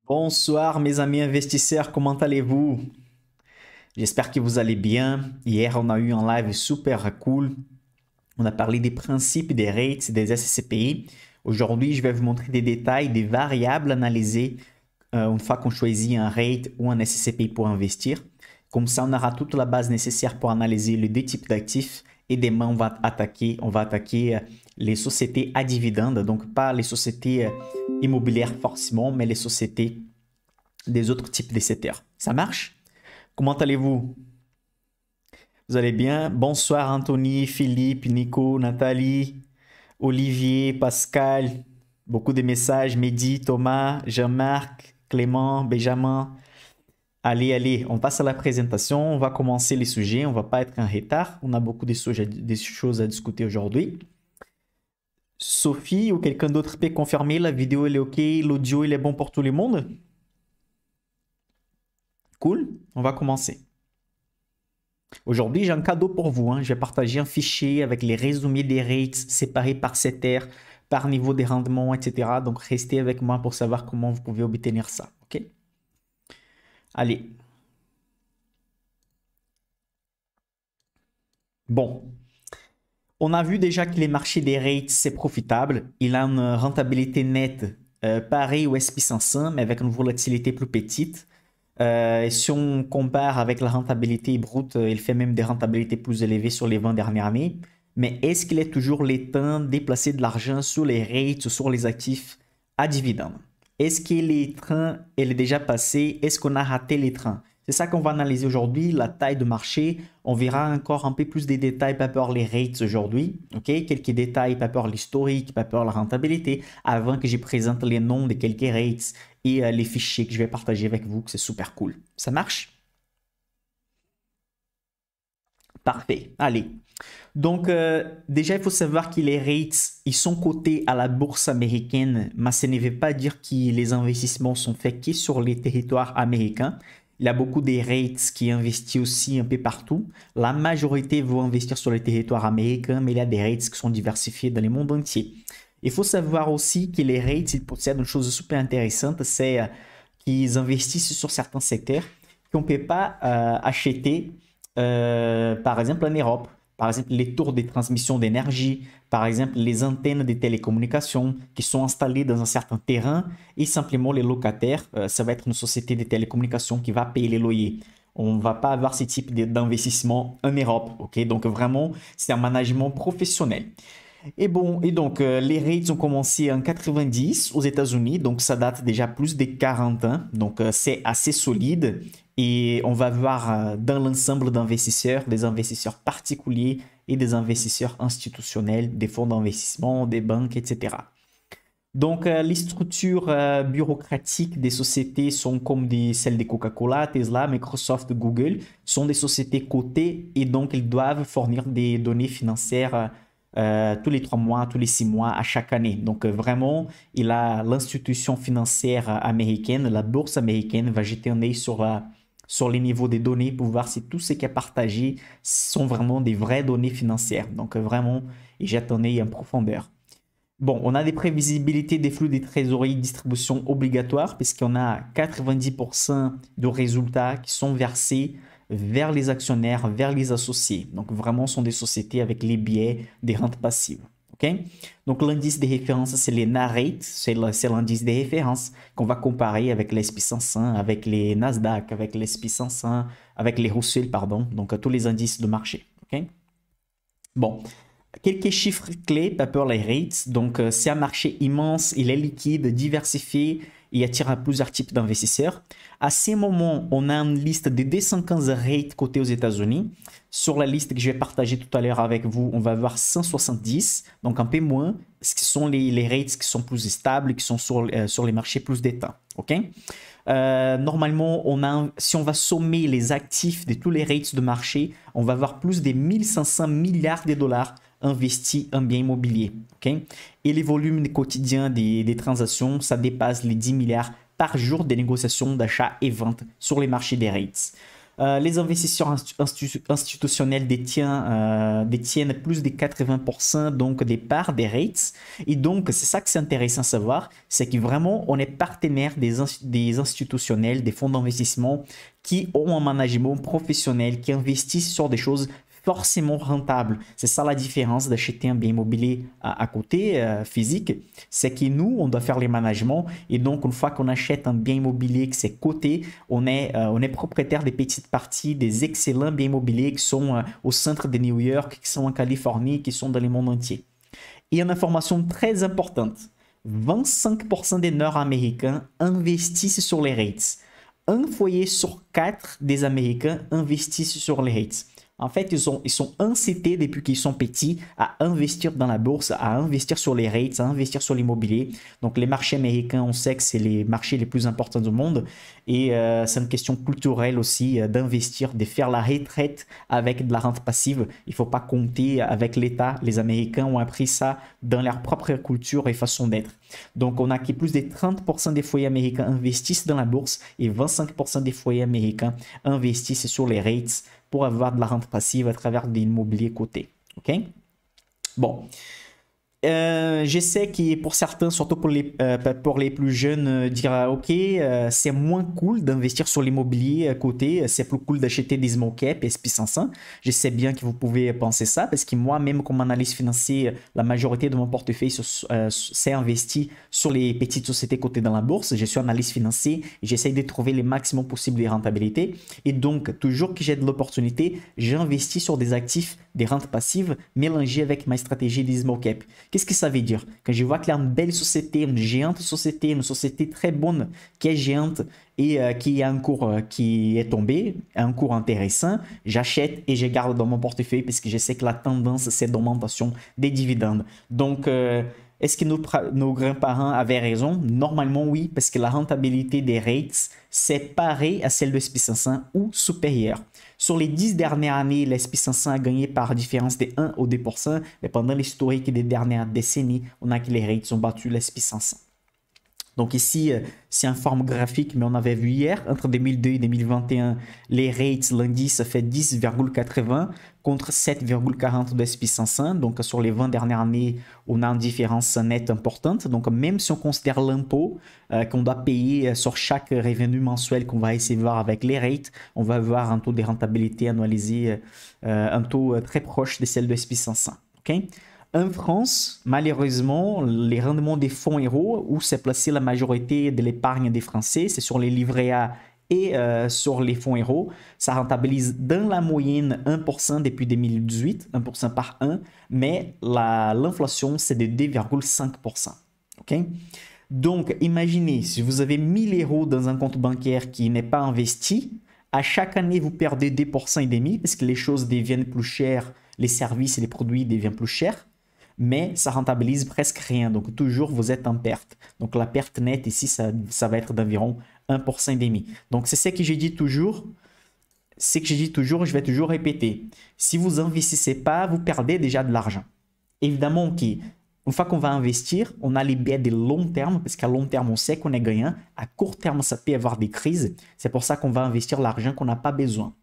Bonsoir mes amis investisseurs, comment allez-vous? J'espère que vous allez bien. Hier, on a eu un live super cool. On a parlé des principes des rates, des SCPI. Aujourd'hui, je vais vous montrer des détails, des variables analysées une fois qu'on choisit un rate ou un SCPI pour investir. Comme ça, on aura toute la base nécessaire pour analyser les deux types d'actifs. Et demain, on va attaquer les sociétés à dividendes. Donc, pas les sociétés immobilières forcément, mais les sociétés des autres types de secteurs. Ça marche? Comment allez-vous? Vous allez bien? Bonsoir Anthony, Philippe, Nico, Nathalie, Olivier, Pascal. Beaucoup de messages. Mehdi, Thomas, Jean-Marc, Clément, Benjamin. Allez, on passe à la présentation. On va commencer les sujets. On ne va pas être en retard. On a beaucoup de choses à discuter aujourd'hui. Sophie ou quelqu'un d'autre peut confirmer, la vidéo elle est OK, l'audio il est bon pour tout le monde? Cool, on va commencer. Aujourd'hui, j'ai un cadeau pour vous. Je vais partager un fichier avec les résumés des rates séparés par secteur, par niveau des rendements, etc. Donc, restez avec moi pour savoir comment vous pouvez obtenir ça. OK? Allez. Bon. On a vu déjà que les marchés des rates, c'est profitable. Il a une rentabilité nette pareille au SP500, mais avec une volatilité plus petite. Et si on compare avec la rentabilité brute, il fait même des rentabilités plus élevées sur les 20 dernières années. Mais est-ce qu'il est toujours le temps de déplacer de l'argent sur les rates, sur les actifs à dividendes? Est-ce que les trains, elle est déjà passé? Est-ce qu'on a raté les trains? C'est ça qu'on va analyser aujourd'hui, la taille de marché. On verra encore un peu plus de détails par rapport les rates aujourd'hui. Ok, quelques détails par rapport l'historique, par rapport la rentabilité, avant que je présente les noms de quelques rates et les fichiers que je vais partager avec vous, que c'est super cool. Ça marche? Parfait. Allez. Donc, déjà, il faut savoir que les rates, ils sont cotés à la bourse américaine, mais ça ne veut pas dire que les investissements sont faits que sur les territoires américains. Il y a beaucoup de rates qui investissent aussi un peu partout. La majorité vont investir sur les territoires américains, mais il y a des rates qui sont diversifiés dans le monde entier. Il faut savoir aussi que les rates, ils possèdent une chose super intéressante, c'est qu'ils investissent sur certains secteurs qu'on ne peut pas acheter, par exemple, en Europe. Par exemple, les tours de transmission d'énergie, par exemple, les antennes de télécommunications qui sont installées dans un certain terrain et simplement les locataires, ça va être une société de télécommunications qui va payer les loyers. On ne va pas avoir ce type d'investissement en Europe. Ok, donc vraiment, c'est un management professionnel. Et bon, et donc les rates ont commencé en 90 aux États-Unis, donc ça date déjà plus de 40 ans, donc c'est assez solide. Et on va voir dans l'ensemble d'investisseurs, des investisseurs particuliers et des investisseurs institutionnels, des fonds d'investissement, des banques, etc. Donc, les structures bureaucratiques des sociétés sont comme celles de Coca-Cola, Tesla, Microsoft, Google, sont des sociétés cotées et donc ils doivent fournir des données financières tous les 3 mois, tous les 6 mois, à chaque année. Donc, vraiment, il a l'institution financière américaine, la bourse américaine, va jeter un œil sur les niveaux des données pour voir si tout ce qui est partagé sont vraiment des vraies données financières. Donc, vraiment, il jette un œil en profondeur. Bon, on a des prévisibilités des flux des trésoreries de distribution obligatoires puisqu'on a 90% de résultats qui sont versés vers les actionnaires, vers les associés. Donc vraiment, ce sont des sociétés avec les biais des rentes passives. OK? Donc l'indice de référence, c'est les NAREIT, c'est l'indice de référence qu'on va comparer avec l'SP500, avec les Nasdaq, avec l'SP500, avec les Russell, pardon, donc tous les indices de marché. OK? Bon, quelques chiffres clés, Paper les rates. Donc, c'est un marché immense, il est liquide, diversifié et attire à plusieurs types d'investisseurs. À ce moment, on a une liste de 215 rates cotés aux États-Unis. Sur la liste que je vais partager tout à l'heure avec vous, on va voir 170, donc un peu moins, ce qui sont les rates qui sont plus stables, qui sont sur les marchés plus d'état. OK? Normalement, si on va sommer les actifs de tous les rates de marché, on va avoir plus de 1500 milliards de dollars investis en biens immobiliers. Okay? Et les volumes quotidiens des transactions, ça dépasse les 10 milliards par jour des négociations d'achat et vente sur les marchés des rates. Les investisseurs institutionnels détiennent plus de 80% donc des parts des REITs. Et donc, c'est ça que c'est intéressant à savoir, c'est que vraiment, on est partenaire des institutionnels, des fonds d'investissement qui ont un management professionnel, qui investissent sur des choses forcément rentable. C'est ça la différence d'acheter un bien immobilier à côté, physique. C'est que nous, on doit faire les managements. Et donc, une fois qu'on achète un bien immobilier que c'est coté, on est propriétaire des petites parties, des excellents biens immobiliers qui sont au centre de New York, qui sont en Californie, qui sont dans le monde entier. Et une information très importante, 25% des Nord-Américains investissent sur les REITs. Un foyer sur 4 des Américains investissent sur les REITs. En fait, ils sont incités depuis qu'ils sont petits à investir dans la bourse, à investir sur les rates, à investir sur l'immobilier. Donc, les marchés américains, on sait que c'est les marchés les plus importants du monde. Et c'est une question culturelle aussi d'investir, de faire la retraite avec de la rente passive. Il ne faut pas compter avec l'État. Les Américains ont appris ça dans leur propre culture et façon d'être. Donc, on a que plus de 30% des foyers américains investissent dans la bourse et 25% des foyers américains investissent sur les rates pour avoir de la rente passive à travers de l'immobilier coté. OK? Bon. Je sais que pour certains, surtout pour les plus jeunes, dira ok, c'est moins cool d'investir sur l'immobilier à côté, c'est plus cool d'acheter des small cap et SP500. Je sais bien que vous pouvez penser ça parce que moi, même comme analyste financier, la majorité de mon portefeuille s'est investi sur les petites sociétés cotées dans la bourse. Je suis analyste financier et j'essaie de trouver le maximum possible de rentabilité. Et donc, toujours que j'ai de l'opportunité, j'investis sur des actifs, des rentes passives mélangées avec ma stratégie des small cap. Qu'est-ce que ça veut dire? Quand je vois qu'il y a une belle société, une géante société, une société très bonne qui est géante et qui a un cours qui est tombé, un cours intéressant, j'achète et je garde dans mon portefeuille parce que je sais que la tendance, c'est d'augmentation des dividendes. Donc, est-ce que nos grands-parents avaient raison? Normalement, oui, parce que la rentabilité des rates, c'est pareil à celle de SP500 ou supérieure. Sur les 10 dernières années, le SP500 a gagné par différence de 1 ou 2%, mais pendant l'historique des dernières décennies, on a que les rates ont battu le SP500. Donc ici, c'est en forme graphique, mais on avait vu hier, entre 2002 et 2021, les rates, l'indice fait 10,80 contre 7,40 de SP500. Donc sur les 20 dernières années, on a une différence nette importante. Donc même si on considère l'impôt qu'on doit payer sur chaque revenu mensuel qu'on va essayer de voir avec les rates, on va avoir un taux de rentabilité annualisé, un taux très proche de celle de SP500. Okay? En France, malheureusement, les rendements des fonds euros, où s'est placée la majorité de l'épargne des Français, c'est sur les livrets A et sur les fonds euros, ça rentabilise dans la moyenne 1% depuis 2018, 1% par an, mais l'inflation, c'est de 2,5%. Okay? Donc, imaginez, si vous avez 1000 euros dans un compte bancaire qui n'est pas investi, à chaque année, vous perdez 2,5% parce que les choses deviennent plus chères, les services et les produits deviennent plus chers. Mais ça rentabilise presque rien. Donc, toujours, vous êtes en perte. Donc, la perte nette ici, ça va être d'environ 1,5%. Donc, c'est ce que j'ai dit toujours. C'est ce que j'ai dit toujours, je vais toujours répéter. Si vous n'investissez pas, vous perdez déjà de l'argent. Évidemment, OK. Une fois qu'on va investir, on a les biais de long terme, parce qu'à long terme, on sait qu'on est gagnant. À court terme, ça peut y avoir des crises. C'est pour ça qu'on va investir l'argent qu'on n'a pas besoin.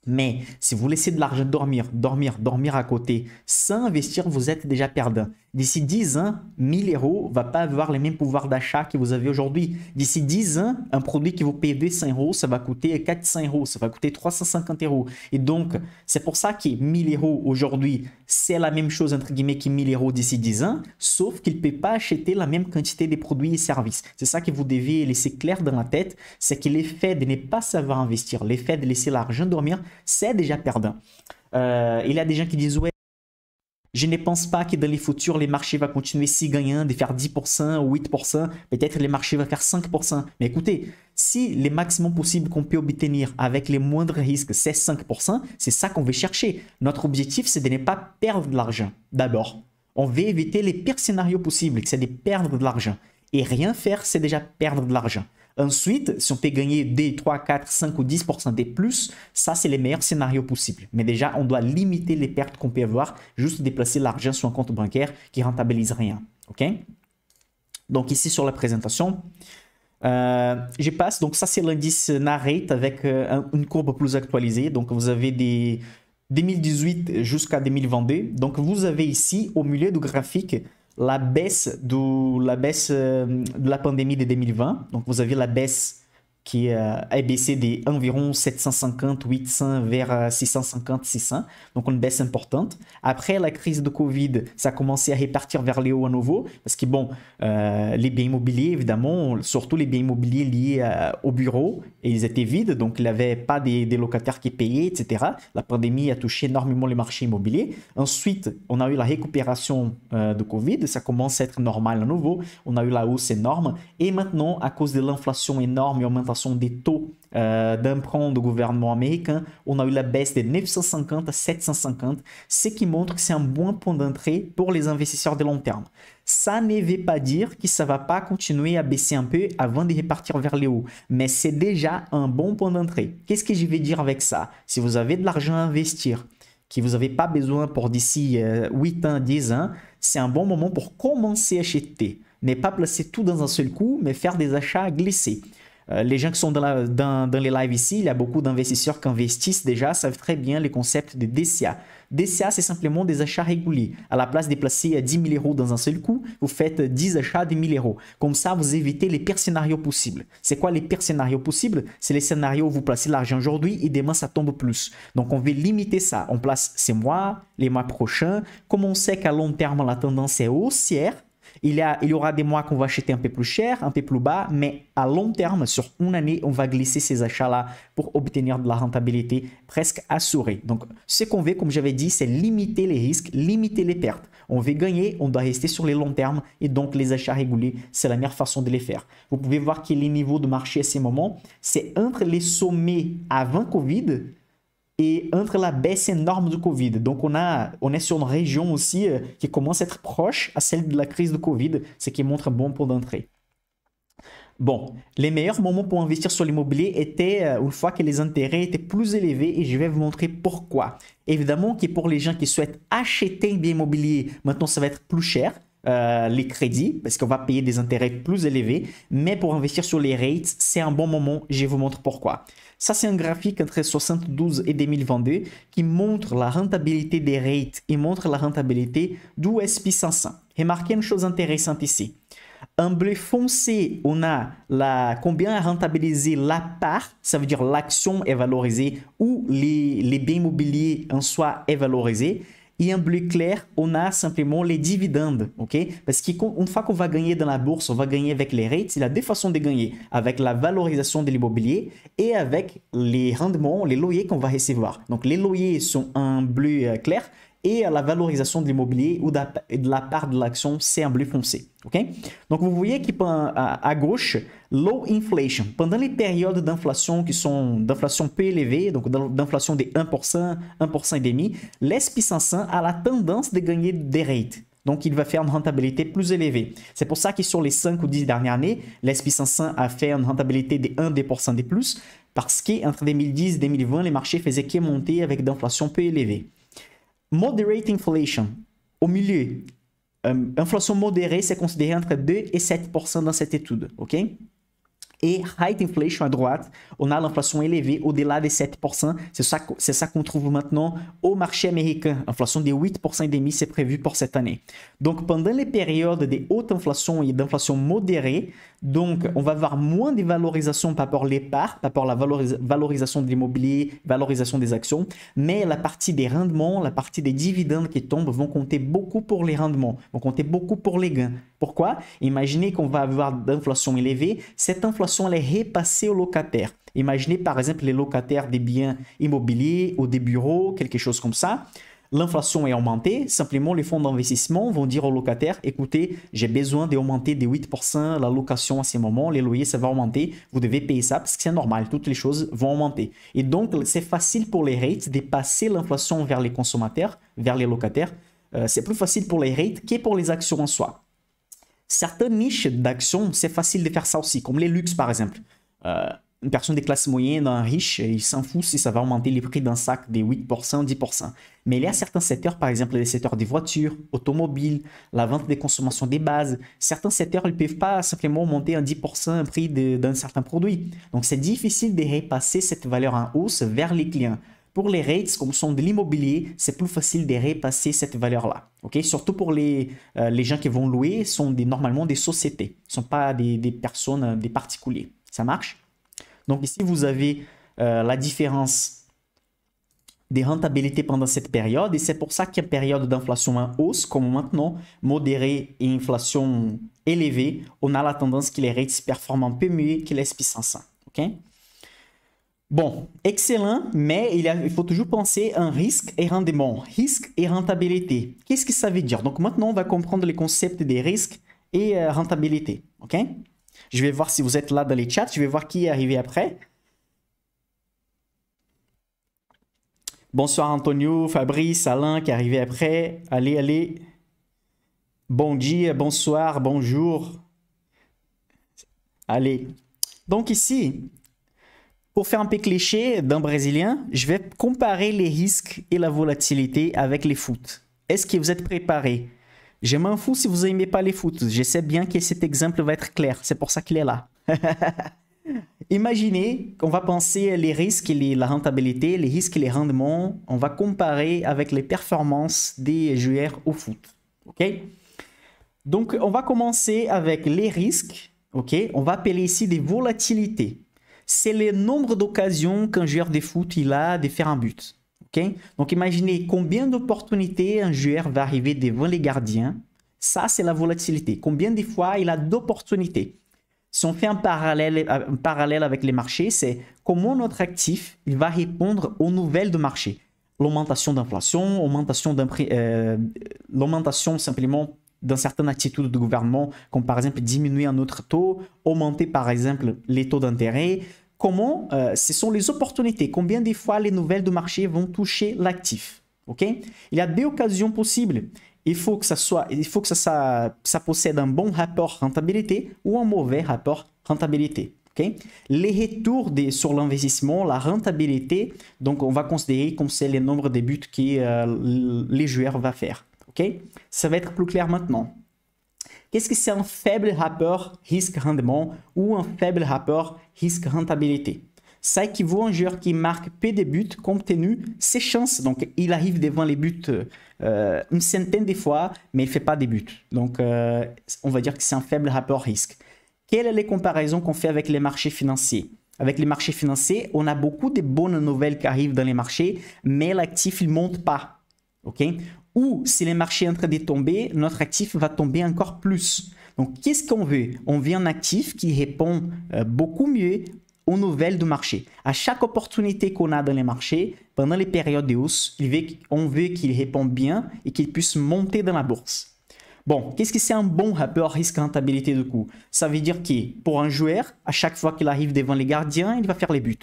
Mais si vous laissez de l'argent dormir à côté, sans investir, vous êtes déjà perdant. D'ici 10 ans, 1000 euros ne va pas avoir le même pouvoir d'achat que vous avez aujourd'hui. D'ici 10 ans, un produit qui vous paye 200 euros, ça va coûter 400 euros, ça va coûter 350 euros. Et donc, c'est pour ça que 1000 euros aujourd'hui, c'est la même chose entre guillemets que 1000 euros d'ici 10 ans, sauf qu'il ne peut pas acheter la même quantité de produits et services. C'est ça que vous devez laisser clair dans la tête, c'est que l'effet de ne pas savoir investir, l'effet de laisser l'argent dormir, c'est déjà perdant. Il y a des gens qui disent « Ouais, je ne pense pas que dans les futurs, les marchés vont continuer si gagnants de faire 10% ou 8%. Peut-être les marchés vont faire 5%. Mais écoutez, si le maximum possible qu'on peut obtenir avec les moindres risques, c'est 5%, c'est ça qu'on veut chercher. Notre objectif, c'est de ne pas perdre de l'argent. D'abord, on veut éviter les pires scénarios possibles, c'est de perdre de l'argent. Et rien faire, c'est déjà perdre de l'argent. Ensuite, si on peut gagner 2, 3, 4, 5 ou 10% de plus, ça, c'est les meilleurs scénarios possibles. Mais déjà, on doit limiter les pertes qu'on peut avoir, juste déplacer l'argent sur un compte bancaire qui ne rentabilise rien. OK? Donc, ici, sur la présentation, Je passe, donc ça c'est l'indice Narrate avec une courbe plus actualisée. Donc vous avez des 2018 jusqu'à 2022. Donc vous avez ici au milieu du graphique la baisse de la pandémie de 2020. Donc vous avez la baisse qui a baissé d'environ 750, 800 vers 650, 600. Donc une baisse importante. Après la crise de Covid, ça a commencé à repartir vers les hauts à nouveau. Parce que bon, les biens immobiliers, évidemment, surtout les biens immobiliers liés au bureau, et ils étaient vides, donc il n'y avait pas des locataires qui payaient, etc. La pandémie a touché énormément les marchés immobiliers. Ensuite, on a eu la récupération de Covid, ça commence à être normal à nouveau. On a eu la hausse énorme. Et maintenant, à cause de l'inflation énorme et augmentation des taux d'emprunt du gouvernement américain, on a eu la baisse de 950 à 750, ce qui montre que c'est un bon point d'entrée pour les investisseurs de long terme. Ça ne veut pas dire que ça ne va pas continuer à baisser un peu avant de repartir vers les hauts, mais c'est déjà un bon point d'entrée. Qu'est-ce que je vais dire avec ça? Si vous avez de l'argent à investir, que vous n'avez pas besoin pour d'ici 8 ans, 10 ans, c'est un bon moment pour commencer à acheter. Ne pas placer tout dans un seul coup, mais faire des achats glissés. Les gens qui sont dans les lives ici, il y a beaucoup d'investisseurs qui investissent déjà, savent très bien les concepts de DCA. DCA, c'est simplement des achats réguliers. À la place de placer 10 000 euros dans un seul coup, vous faites 10 achats de 1 000 euros. Comme ça, vous évitez les pires scénarios possibles. C'est quoi les pires scénarios possibles? C'est les scénarios où vous placez l'argent aujourd'hui et demain, ça tombe plus. Donc, on veut limiter ça. On place ces mois, les mois prochains. Comme on sait qu'à long terme, la tendance est haussière, il y aura des mois qu'on va acheter un peu plus cher, un peu plus bas, mais à long terme, sur une année, on va glisser ces achats-là pour obtenir de la rentabilité presque assurée. Donc, ce qu'on veut, comme j'avais dit, c'est limiter les risques, limiter les pertes. On veut gagner, on doit rester sur les longs termes et donc les achats réguliers, c'est la meilleure façon de les faire. Vous pouvez voir que les niveaux de marché à ces moments, c'est entre les sommets avant Covid et entre la baisse énorme du Covid. Donc, on est sur une région aussi qui commence à être proche à celle de la crise de Covid, ce qui montre un bon point d'entrée. Bon, les meilleurs moments pour investir sur l'immobilier étaient une fois que les intérêts étaient plus élevés et je vais vous montrer pourquoi. Évidemment que pour les gens qui souhaitent acheter un bien immobilier, maintenant ça va être plus cher. Les crédits, parce qu'on va payer des intérêts plus élevés, mais pour investir sur les rates, c'est un bon moment, je vous montre pourquoi. Ça, c'est un graphique entre 72 et 2022 qui montre la rentabilité des rates et montre la rentabilité du S&P 500. Remarquez une chose intéressante ici. En bleu foncé, on a combien a rentabilisé la part, ça veut dire l'action est valorisée ou les biens immobiliers en soi est valorisé. Et en bleu clair, on a simplement les dividendes, ok? Parce qu'une fois qu'on va gagner dans la bourse, on va gagner avec les rates. Il y a deux façons de gagner, avec la valorisation de l'immobilier et avec les rendements, les loyers qu'on va recevoir. Donc, les loyers sont en bleu clair et la valorisation de l'immobilier ou de la part de l'action, c'est en bleu foncé. Okay? Donc, vous voyez qu'à gauche, low inflation. Pendant les périodes d'inflation qui sont d'inflation peu élevée, donc d'inflation de 1%, 1,5%, l'S&P 500 a la tendance de gagner des rates. Donc, il va faire une rentabilité plus élevée. C'est pour ça que sur les 5 ou 10 dernières années, l'S&P 500 a fait une rentabilité de 1-2% de plus parce qu'entre 2010 et 2020, les marchés faisaient que monter avec d'inflation peu élevée. Moderate inflation, au milieu, inflation modérée, c'est considéré entre 2 et 7% dans cette étude, ok? Et high inflation à droite, on a l'inflation élevée au-delà des 7%. C'est ça qu'on trouve maintenant au marché américain. Inflation de 8,5%, c'est prévu pour cette année. Donc, pendant les périodes de haute inflation et d'inflation modérée, donc, on va avoir moins de valorisation par rapport à l'épargne, par rapport à la valorisation de l'immobilier, valorisation des actions, mais la partie des rendements, la partie des dividendes qui tombent vont compter beaucoup pour les rendements, vont compter beaucoup pour les gains. Pourquoi? Imaginez qu'on va avoir d'inflation élevée, cette inflation elle est repassée aux locataires. Imaginez par exemple les locataires des biens immobiliers ou des bureaux, quelque chose comme ça. L'inflation est augmentée, simplement les fonds d'investissement vont dire aux locataires, écoutez, j'ai besoin d'augmenter de 8% la location à ces moments, les loyers ça va augmenter, vous devez payer ça parce que c'est normal, toutes les choses vont augmenter. Et donc c'est facile pour les rates de passer l'inflation vers les consommateurs, vers les locataires. C'est plus facile pour les rates que pour les actions en soi. Certaines niches d'actions, c'est facile de faire ça aussi, comme les luxes par exemple. une personne des classes moyennes, un riche, il s'en fout si ça va augmenter les prix d'un sac de 8%, 10%. Mais il y a certains secteurs, par exemple les secteurs des voitures, automobiles, la vente des consommations des bases. Certains secteurs, ils ne peuvent pas simplement monter un 10% le prix d'un certain produit. Donc c'est difficile de repasser cette valeur en hausse vers les clients. Pour les rates, comme sont de l'immobilier, c'est plus facile de repasser cette valeur-là. Okay? Surtout pour les gens qui vont louer, sont normalement des sociétés. Ce ne sont pas des personnes, des particuliers. Ça marche? Donc ici, vous avez la différence des rentabilités pendant cette période. Et c'est pour ça qu'il y a une période d'inflation en hausse, comme maintenant, modérée et inflation élevée, on a la tendance que les rates performent un peu mieux que les SP500. Okay? Bon, excellent, mais il faut toujours penser à un risque et rendement. Risque et rentabilité. Qu'est-ce que ça veut dire? Donc maintenant, on va comprendre les concepts des risques et rentabilité. Ok? Je vais voir si vous êtes là dans les chats. Je vais voir qui est arrivé après. Bonsoir Antonio, Fabrice, Alain qui est arrivé après. Allez, allez. Bon dia, bonsoir, bonjour. Allez. Donc ici, pour faire un peu cliché d'un Brésilien, je vais comparer les risques et la volatilité avec les foot. Est-ce que vous êtes préparés? Je m'en fous si vous n'aimez pas les foot. Je sais bien que cet exemple va être clair. C'est pour ça qu'il est là. Imaginez qu'on va penser les risques et la rentabilité, les risques et les rendements. On va comparer avec les performances des joueurs au foot. OK? Donc, on va commencer avec les risques. OK? On va appeler ici des volatilités. C'est le nombre d'occasions qu'un joueur de foot il a de faire un but. Okay? Donc, imaginez combien d'opportunités un joueur va arriver devant les gardiens. Ça, c'est la volatilité. Combien de fois il a d'opportunités. Si on fait un parallèle avec les marchés, c'est comment notre actif il va répondre aux nouvelles de marché. L'augmentation d'inflation, l'augmentation simplement d'une certaine attitude du gouvernement, comme par exemple diminuer un autre taux, augmenter par exemple les taux d'intérêt. Comment ce sont les opportunités. Combien de fois les nouvelles de marché vont toucher l'actif. Okay? Il y a deux occasions possibles. Il faut que ça possède un bon rapport rentabilité ou un mauvais rapport rentabilité. Okay? Les retours sur l'investissement, la rentabilité, donc on va considérer comme c'est le nombre de buts que les joueurs vont faire. Okay? Ça va être plus clair maintenant. Qu'est-ce que c'est un faible rapport risque-rendement ou un faible rapport risque-rentabilité? Ça équivaut à un joueur qui marque peu de buts compte tenu de ses chances. Donc, il arrive devant les buts une centaine de fois, mais il ne fait pas des buts. Donc, on va dire que c'est un faible rapport risque. Quelles sont les comparaisons qu'on fait avec les marchés financiers? Avec les marchés financiers, on a beaucoup de bonnes nouvelles qui arrivent dans les marchés, mais l'actif, il ne monte pas. Okay? Ou si les marchés sont en train de tomber, notre actif va tomber encore plus. Donc, qu'est-ce qu'on veut? On veut un actif qui répond beaucoup mieux aux nouvelles du marché. À chaque opportunité qu'on a dans les marchés, pendant les périodes de hausse, on veut qu'il réponde bien et qu'il puisse monter dans la bourse. Bon, qu'est-ce que c'est un bon rapport risque-rentabilité de coût? Ça veut dire que pour un joueur, à chaque fois qu'il arrive devant les gardiens, il va faire les buts.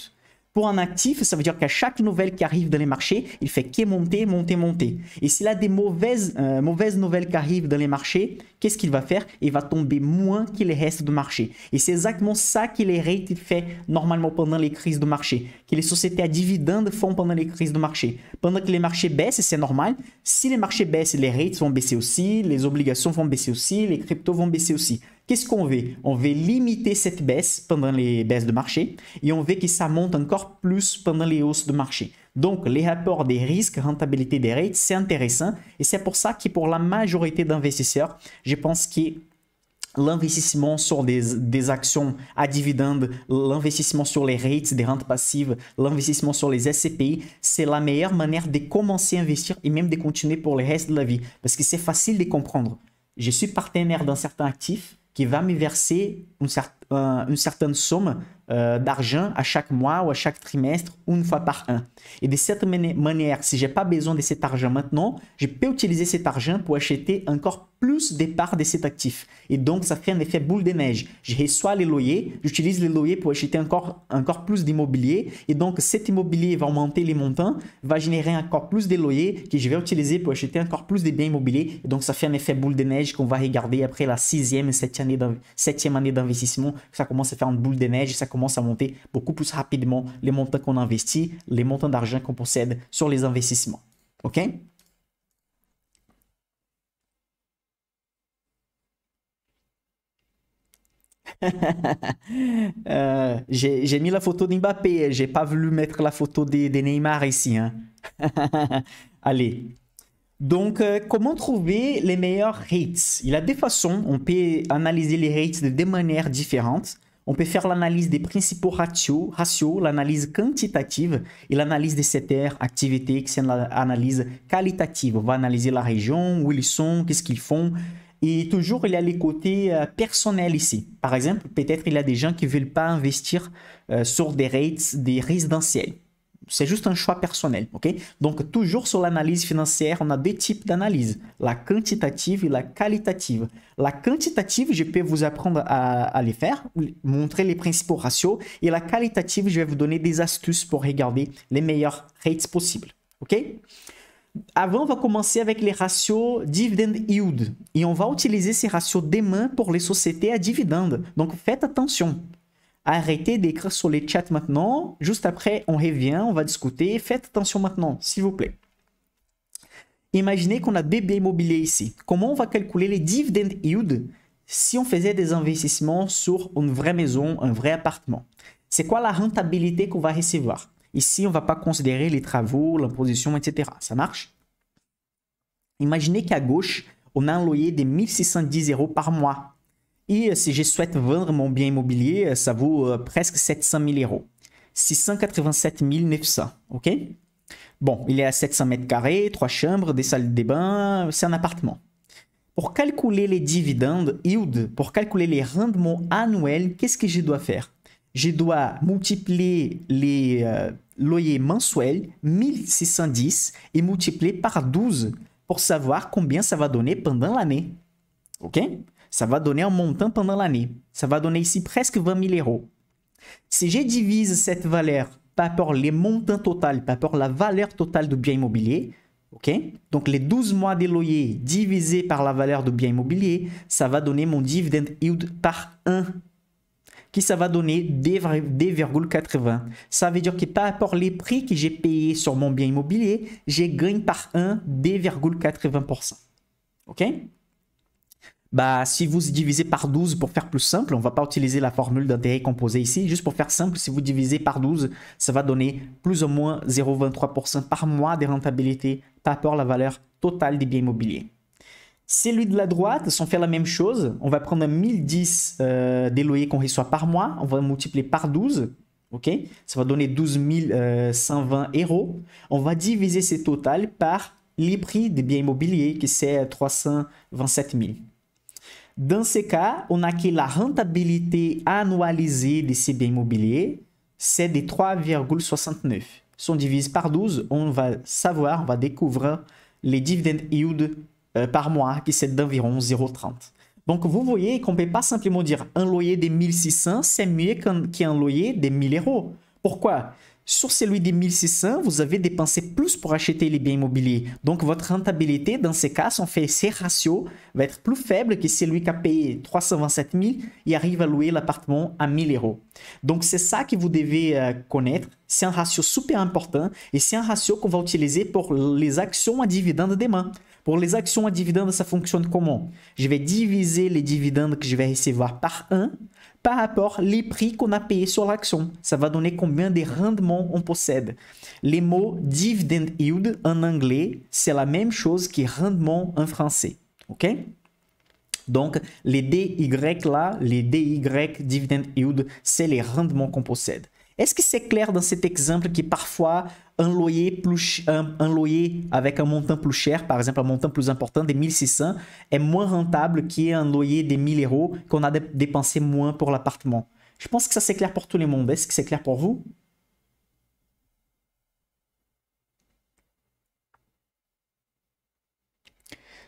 Pour un actif, ça veut dire qu'à chaque nouvelle qui arrive dans les marchés, il fait que monter, monter, monter. Et s'il a des mauvaises nouvelles qui arrivent dans les marchés, qu'est-ce qu'il va faire? Il va tomber moins que les restes du marché. Et c'est exactement ça que les rates font normalement pendant les crises de marché, que les sociétés à dividendes font pendant les crises de marché. Pendant que les marchés baissent, c'est normal. Si les marchés baissent, les rates vont baisser aussi, les obligations vont baisser aussi, les cryptos vont baisser aussi. Qu'est-ce qu'on veut? On veut limiter cette baisse pendant les baisses de marché et on veut que ça monte encore plus pendant les hausses de marché. Donc, les rapports des risques, rentabilité des rates, c'est intéressant et c'est pour ça que pour la majorité d'investisseurs, je pense que l'investissement sur des actions à dividendes, l'investissement sur les rates, des rentes passives, l'investissement sur les SCPI, c'est la meilleure manière de commencer à investir et même de continuer pour le reste de la vie parce que c'est facile de comprendre. Je suis partenaire d'un certain actif qui va me verser une certaine somme d'argent à chaque mois ou à chaque trimestre ou une fois par an. Et de cette manière, si je n'ai pas besoin de cet argent maintenant, je peux utiliser cet argent pour acheter encore plus de parts de cet actif. Et donc, ça fait un effet boule de neige. Je reçois les loyers, j'utilise les loyers pour acheter encore plus d'immobilier. Et donc, cet immobilier va augmenter les montants, va générer encore plus de loyers que je vais utiliser pour acheter encore plus de biens immobiliers. Et donc, ça fait un effet boule de neige qu'on va regarder après la 6e et 7e année d'investissement ça commence à faire une boule de neige et ça commence à monter beaucoup plus rapidement les montants qu'on investit, les montants d'argent qu'on possède sur les investissements. OK? J'ai mis la photo d'Mbappé, j'ai pas voulu mettre la photo des Neymar ici, hein. Allez. Donc, comment trouver les meilleurs rates? Il y a des façons, on peut analyser les rates de deux manières différentes. On peut faire l'analyse des principaux ratios, l'analyse quantitative et l'analyse des secteurs, activités, qui c'est l'analyse qualitative. On va analyser la région, où ils sont, qu'est-ce qu'ils font. Et toujours, il y a les côtés personnels ici. Par exemple, peut-être il y a des gens qui ne veulent pas investir sur des rates des résidentiels. C'est juste un choix personnel, ok? Donc, toujours sur l'analyse financière, on a deux types d'analyse, la quantitative et la qualitative. La quantitative, je peux vous apprendre à les faire, montrer les principaux ratios. Et la qualitative, je vais vous donner des astuces pour regarder les meilleurs rates possibles, ok? Avant, on va commencer avec les ratios dividend yield. Et on va utiliser ces ratios demain pour les sociétés à dividendes. Donc, faites attention. Arrêtez d'écrire sur les chats maintenant. Juste après, on revient, on va discuter. Faites attention maintenant, s'il vous plaît. Imaginez qu'on a des biens immobiliers ici. Comment on va calculer les dividend yield si on faisait des investissements sur une vraie maison, un vrai appartement? C'est quoi la rentabilité qu'on va recevoir? Ici, on ne va pas considérer les travaux, l'imposition, etc. Ça marche? Imaginez qu'à gauche, on a un loyer de 1610 € par mois. Et si je souhaite vendre mon bien immobilier, ça vaut presque 700 000 €. 687 900, ok? Bon, il est à 700 mètres carrés, 3 chambres, des salles de bain, c'est un appartement. Pour calculer les dividendes, yield, pour calculer les rendements annuels, qu'est-ce que je dois faire? Je dois multiplier les loyers mensuels, 1610, et multiplier par 12 pour savoir combien ça va donner pendant l'année. Ok? Ça va donner un montant pendant l'année. Ça va donner ici presque 20 000 €. Si je divise cette valeur par rapport les montants total, par rapport la valeur totale du bien immobilier, ok? Donc les 12 mois de loyer divisé par la valeur du bien immobilier, ça va donner mon dividend yield par 1. Qui ça va donner 2,80. Ça veut dire que par rapport les prix que j'ai payés sur mon bien immobilier, je gagne par 1 2,80%. Ok? Bah, si vous divisez par 12 pour faire plus simple, on ne va pas utiliser la formule d'intérêt composé ici. Juste pour faire simple, si vous divisez par 12, ça va donner plus ou moins 0,23% par mois de rentabilité par rapport à la valeur totale des biens immobiliers. Celui de la droite, si on fait la même chose, on va prendre 1010 des loyers qu'on reçoit par mois, on va multiplier par 12, ok? Ça va donner 12 120 €. On va diviser ce total par les prix des biens immobiliers, qui c'est 327 000. Dans ce cas, on a que la rentabilité annualisée de ces biens immobiliers, c'est de 3,69. Si on divise par 12, on va savoir, on va découvrir les dividend yield par mois, qui c'est d'environ 0,30. Donc, vous voyez qu'on ne peut pas simplement dire un loyer de 1600, c'est mieux qu'un loyer de 1000 €. Pourquoi? Sur celui de 1600, vous avez dépensé plus pour acheter les biens immobiliers. Donc, votre rentabilité, dans ces cas, si on fait ces ratios, va être plus faible que celui qui a payé 327 000 et arrive à louer l'appartement à 1000 €. Donc, c'est ça que vous devez connaître. C'est un ratio super important et c'est un ratio qu'on va utiliser pour les actions à dividendes demain. Pour les actions à dividendes, ça fonctionne comment? Je vais diviser les dividendes que je vais recevoir par 1 par rapport les prix qu'on a payés sur l'action. Ça va donner combien de rendements on possède. Les mots dividend yield en anglais, c'est la même chose que rendement en français. OK? Donc, les DY là, les DY, dividend yield, c'est les rendements qu'on possède. Est-ce que c'est clair dans cet exemple que parfois un loyer avec un montant plus cher, par exemple un montant plus important de 1600, est moins rentable qu'un loyer de 1000 € qu'on a dépensé moins pour l'appartement? Je pense que ça c'est clair pour tout le monde. Est-ce que c'est clair pour vous?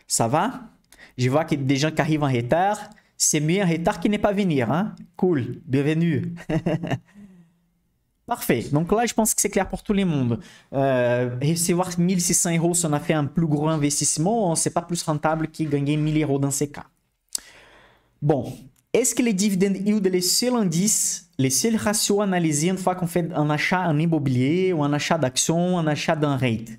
Ça va? Je vois qu'il y a des gens qui arrivent en retard. C'est mieux en retard qu'il n'est pas venir, hein? Cool, bienvenue. Parfait. Donc là, je pense que c'est clair pour tout le monde. Recevoir 1600 €, si on a fait un plus gros investissement, c'est pas plus rentable que gagner 1000 € dans ces cas. Bon, Est-ce que les dividendes yield est le seul indice, les seuls ratios analysés une fois qu'on fait un achat en immobilier ou un achat d'action, un achat d'un rate?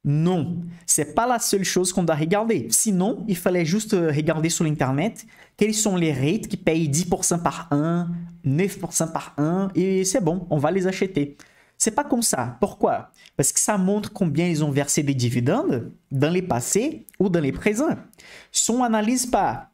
Non, c'est pas la seule chose qu'on doit regarder. Sinon, il fallait juste regarder sur l'internet quels sont les rates qui payent 10% par an, 9% par an, et c'est bon, on va les acheter. C'est pas comme ça. Pourquoi? Parce que ça montre combien ils ont versé des dividendes dans les passés ou dans les présents. Si on n'analyse pas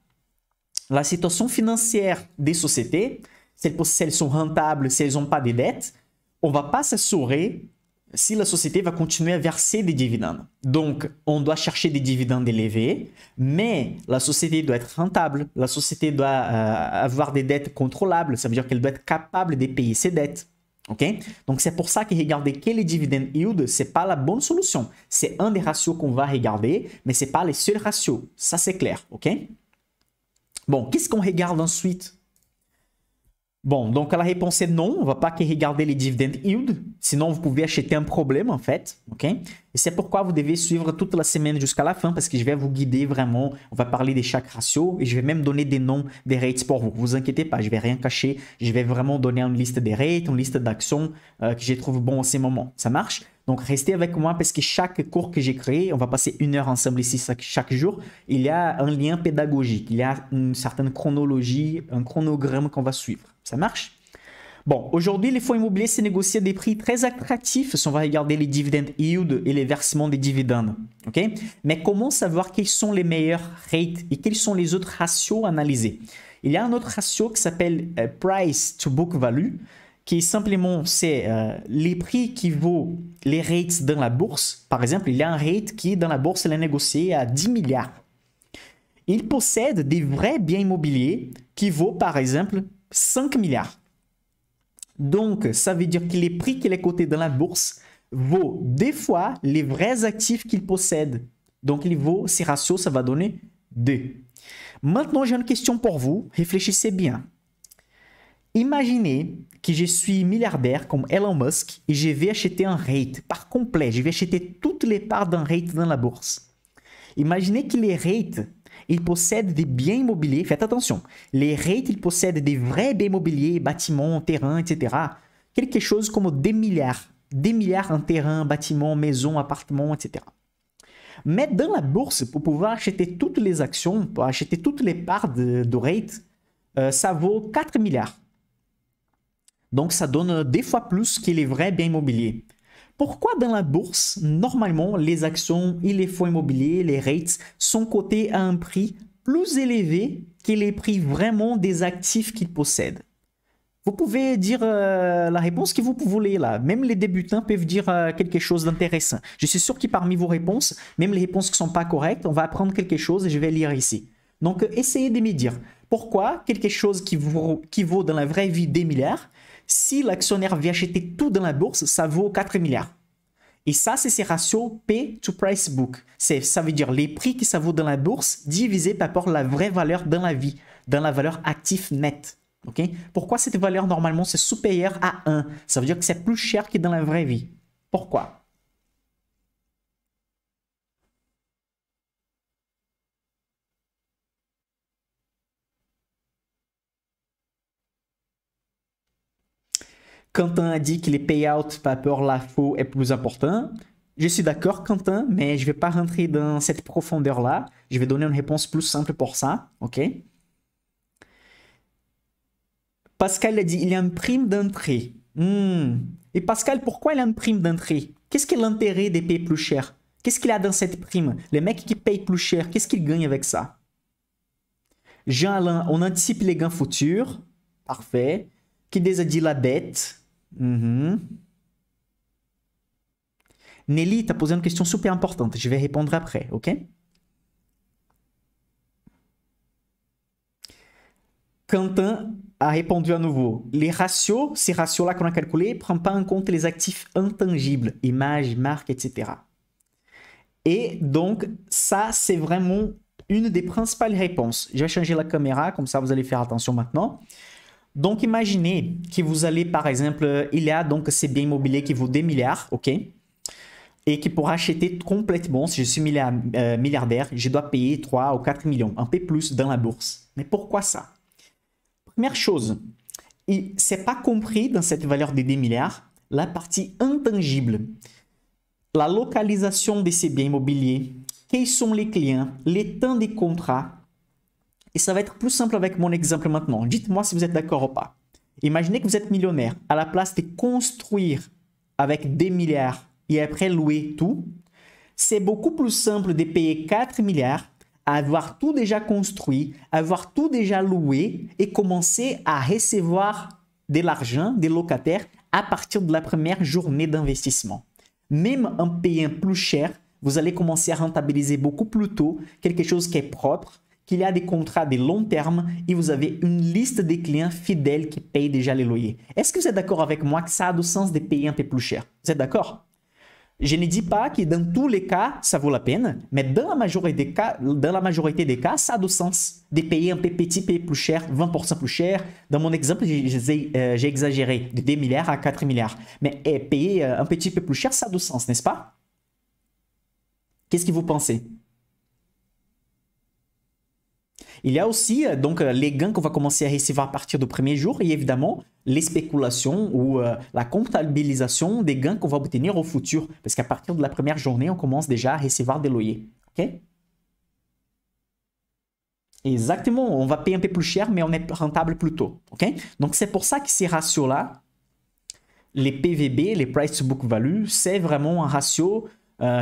la situation financière des sociétés, si elles sont rentables, si elles n'ont pas de dettes, on ne va pas s'assurer si la société va continuer à verser des dividendes. Donc, on doit chercher des dividendes élevés, mais la société doit être rentable, la société doit avoir des dettes contrôlables, ça veut dire qu'elle doit être capable de payer ses dettes. Okay? Donc, c'est pour ça que regarder que les dividendes yield, ce n'est pas la bonne solution. C'est un des ratios qu'on va regarder, mais ce n'est pas les seuls ratios. Ça, c'est clair. Ok? Bon, qu'est-ce qu'on regarde ensuite? Bon, donc la réponse est non. On ne va pas que regarder les dividendes yield. Sinon, vous pouvez acheter un problème, en fait. Ok? Et c'est pourquoi vous devez suivre toute la semaine jusqu'à la fin, parce que je vais vous guider vraiment. On va parler de chaque ratio et je vais même donner des noms des rates pour vous. Ne vous inquiétez pas, je ne vais rien cacher. Je vais vraiment donner une liste des rates, une liste d'actions que je trouve bon en ces moments. Ça marche? Donc, restez avec moi parce que chaque cours que j'ai créé, on va passer 1 heure ensemble ici chaque jour. Il y a un lien pédagogique, il y a une certaine chronologie, un chronogramme qu'on va suivre. Ça marche? Bon, aujourd'hui, les fonds immobiliers se négocient à des prix très attractifs si on va regarder les dividendes yield et les versements des dividendes. Okay? Mais comment savoir quels sont les meilleurs rates et quels sont les autres ratios analysés? Il y a un autre ratio qui s'appelle Price to Book Value, qui simplement, c'est les prix qui vaut les rates dans la bourse. Par exemple, il y a un rate qui, dans la bourse, il est négocié à 10 milliards. Il possède des vrais biens immobiliers qui vaut, par exemple, 5 milliards. Donc, ça veut dire que les prix qu'il est coté dans la bourse vaut des fois les vrais actifs qu'il possède. Donc, il vaut, ces ratios, ça va donner 2. Maintenant, j'ai une question pour vous. Réfléchissez bien. Imaginez que je suis milliardaire comme Elon Musk et je vais acheter un rate par complet. Je vais acheter toutes les parts d'un rate dans la bourse. Imaginez que les rates, ils possèdent des biens immobiliers. Faites attention. Les rates, ils possèdent des vrais biens immobiliers, bâtiments, terrains, etc. Quelque chose comme des milliards. Des milliards en terrain, bâtiments, maisons, appartements, etc. Mais dans la bourse, pour pouvoir acheter toutes les actions, pour acheter toutes les parts de rate, ça vaut 4 milliards. Donc, ça donne des fois plus que les vrais biens immobiliers. Pourquoi dans la bourse, normalement, les actions et les fonds immobiliers, les rates, sont cotés à un prix plus élevé que les prix vraiment des actifs qu'ils possèdent? Vous pouvez dire la réponse que vous voulez là. Même les débutants peuvent dire quelque chose d'intéressant. Je suis sûr que parmi vos réponses, même les réponses qui ne sont pas correctes, on va apprendre quelque chose et je vais lire ici. Donc, essayez de me dire pourquoi quelque chose qui vaut dans la vraie vie des milliards, si l'actionnaire vient acheter tout dans la bourse, ça vaut 4 milliards. Et ça, c'est ces ratios P to Price Book. Ça veut dire les prix que ça vaut dans la bourse divisé par rapport à la vraie valeur dans la vie, dans la valeur actif net. Okay? Pourquoi cette valeur, normalement, c'est supérieur à 1? Ça veut dire que c'est plus cher que dans la vraie vie. Pourquoi? Quentin a dit que les payouts par rapport à l'AFO est plus important. Je suis d'accord, Quentin, mais je ne vais pas rentrer dans cette profondeur-là. Je vais donner une réponse plus simple pour ça. OK? Pascal a dit il y a une prime d'entrée. Et Pascal, pourquoi il y a une prime d'entrée? Qu'est-ce que l'intérêt de payer plus cher? Qu'est-ce qu'il y a dans cette prime? Les mecs qui payent plus cher, qu'est-ce qu'ils gagnent avec ça? Jean-Alain, on anticipe les gains futurs. Parfait. Qui déjà dit la dette? Nelly, tu as posé une question super importante. Je vais répondre après, ok? Quentin a répondu à nouveau. Les ratios, ces ratios-là qu'on a calculés, ne prennent pas en compte les actifs intangibles, images, marques, etc. Et donc, ça, c'est vraiment une des principales réponses. Je vais changer la caméra, comme ça vous allez faire attention maintenant. Donc, imaginez que vous allez, par exemple, il y a donc ces biens immobiliers qui vaut des milliards, ok? Et qui pour acheter complètement, si je suis milliardaire, je dois payer 3 ou 4 millions, un peu plus dans la bourse. Mais pourquoi ça? Première chose, c'est pas compris dans cette valeur des 10 milliards la partie intangible. La localisation de ces biens immobiliers, qui sont les clients, les temps des contrats. Et ça va être plus simple avec mon exemple maintenant. Dites-moi si vous êtes d'accord ou pas. Imaginez que vous êtes millionnaire. À la place de construire avec des milliards et après louer tout, c'est beaucoup plus simple de payer 4 milliards, avoir tout déjà construit, avoir tout déjà loué et commencer à recevoir de l'argent des locataires à partir de la première journée d'investissement. Même en payant plus cher, vous allez commencer à rentabiliser beaucoup plus tôt quelque chose qui est propre, qu'il y a des contrats de long terme et vous avez une liste de clients fidèles qui payent déjà les loyers. Est-ce que vous êtes d'accord avec moi que ça a du sens de payer un peu plus cher? Vous êtes d'accord? Je ne dis pas que dans tous les cas, ça vaut la peine, mais dans la majorité des cas, ça a du sens de payer un peu petit, peu plus cher, 20% plus cher. Dans mon exemple, j'ai exagéré de 2 milliards à 4 milliards. Mais payer un petit peu plus cher, ça a du sens, n'est-ce pas? Qu'est-ce que vous pensez? Il y a aussi donc les gains qu'on va commencer à recevoir à partir du premier jour et évidemment les spéculations ou la comptabilisation des gains qu'on va obtenir au futur. Parce qu'à partir de la première journée, on commence déjà à recevoir des loyers. Ok? Exactement, on va payer un peu plus cher, mais on est rentable plus tôt. Ok? Donc c'est pour ça que ces ratios-là, les PVB, les Price to Book Value, c'est vraiment un ratio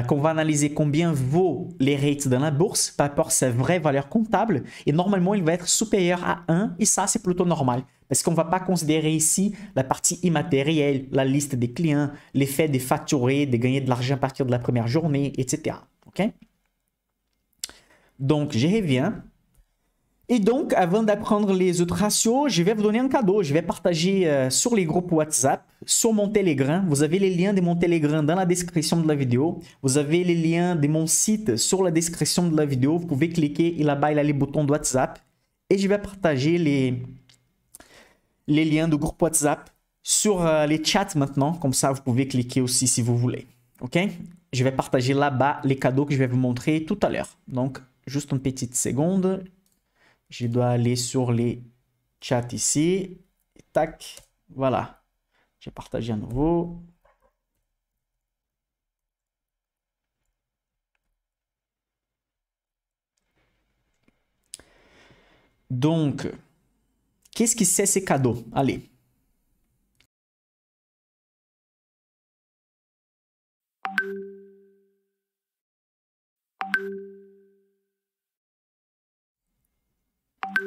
qu'on va analyser combien vaut les rates dans la bourse par rapport à sa vraie valeur comptable. Et normalement, il va être supérieur à 1 et ça, c'est plutôt normal. Parce qu'on ne va pas considérer ici la partie immatérielle, la liste des clients, l'effet de facturer, de gagner de l'argent à partir de la première journée, etc. OK? Donc, je reviens. Et donc, avant d'apprendre les autres ratios, je vais vous donner un cadeau. Je vais partager sur les groupes WhatsApp, sur mon Telegram. Vous avez les liens de mon Telegram dans la description de la vidéo. Vous avez les liens de mon site sur la description de la vidéo. Vous pouvez cliquer et là-bas, il y a les boutons de WhatsApp. Et je vais partager les liens du groupe WhatsApp sur les chats maintenant. Comme ça, vous pouvez cliquer aussi si vous voulez. OK? Je vais partager là-bas les cadeaux que je vais vous montrer tout à l'heure. Donc, juste une petite seconde. Je dois aller sur les chats ici. Tac. Voilà. J'ai partagé à nouveau. Donc, qu'est-ce que c'est ces cadeaux? Allez.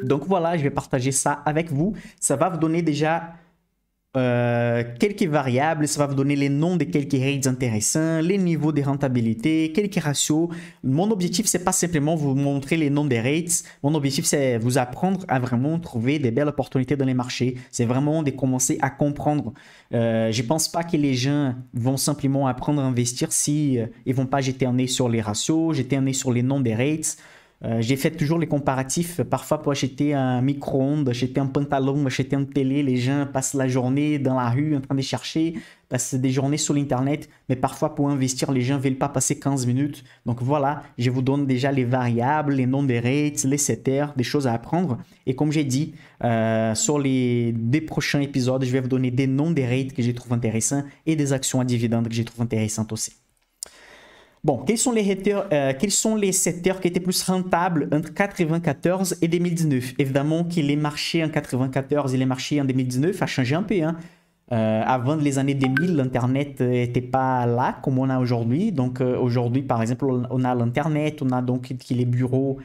Donc voilà, je vais partager ça avec vous. Ça va vous donner déjà quelques variables, ça va vous donner les noms de quelques rates intéressants, les niveaux de rentabilité, quelques ratios. Mon objectif, c'est pas simplement vous montrer les noms des rates. Mon objectif, c'est vous apprendre à vraiment trouver des belles opportunités dans les marchés. C'est vraiment de commencer à comprendre. Je pense pas que les gens vont simplement apprendre à investir si ils vont pas jeter un œil sur les ratios, jeter un œil sur les noms des rates. J'ai fait toujours les comparatifs, parfois pour acheter un micro-ondes, acheter un pantalon, acheter une télé, les gens passent la journée dans la rue en train de chercher, passent des journées sur l'internet, mais parfois pour investir, les gens ne veulent pas passer 15 minutes. Donc voilà, je vous donne déjà les variables, les noms des rates, les setters, des choses à apprendre. Et comme j'ai dit, sur les 2 prochains épisodes, je vais vous donner des noms des rates que je trouve intéressants et des actions à dividendes que je trouve intéressantes aussi. Bon, quels sont les secteurs qui étaient plus rentables entre 1994 et 2019? Évidemment que les marchés en 1994 et les marchés en 2019 ont changé un peu. Hein. Avant les années 2000, l'Internet n'était pas là comme on a aujourd'hui. Donc aujourd'hui, par exemple, on a l'Internet, on a donc que les bureaux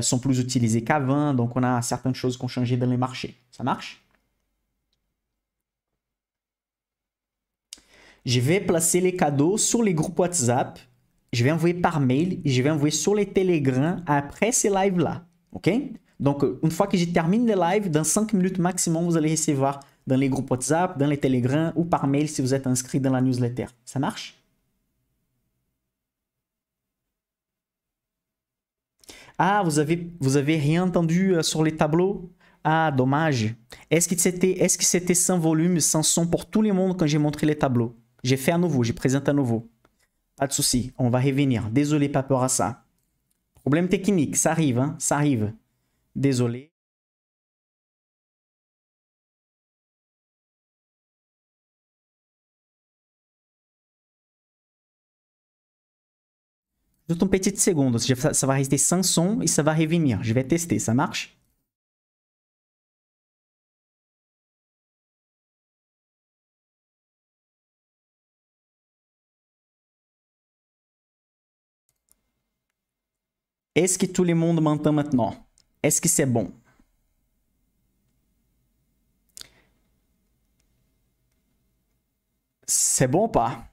sont plus utilisés qu'avant. Donc on a certaines choses qui ont changé dans les marchés. Ça marche? Je vais placer les cadeaux sur les groupes WhatsApp. Je vais envoyer par mail et je vais envoyer sur les Telegram après ces lives-là. OK? Donc, une fois que je termine les lives, dans 5 minutes maximum, vous allez recevoir dans les groupes WhatsApp, dans les Telegram ou par mail si vous êtes inscrit dans la newsletter. Ça marche? Ah, vous avez rien entendu sur les tableaux? Ah, dommage. Est-ce que c'était sans volume, sans son pour tout le monde quand j'ai montré les tableaux? J'ai fait à nouveau, j'ai présenté à nouveau. Pas de souci, on va revenir. Désolé par rapport à ça. Problème technique, ça arrive, hein, ça arrive. Désolé. Juste une petite seconde. Ça va rester sans son et ça va revenir. Je vais tester, ça marche? Est-ce que tout le monde m'entend maintenant? Est-ce que c'est bon? C'est bon ou pas?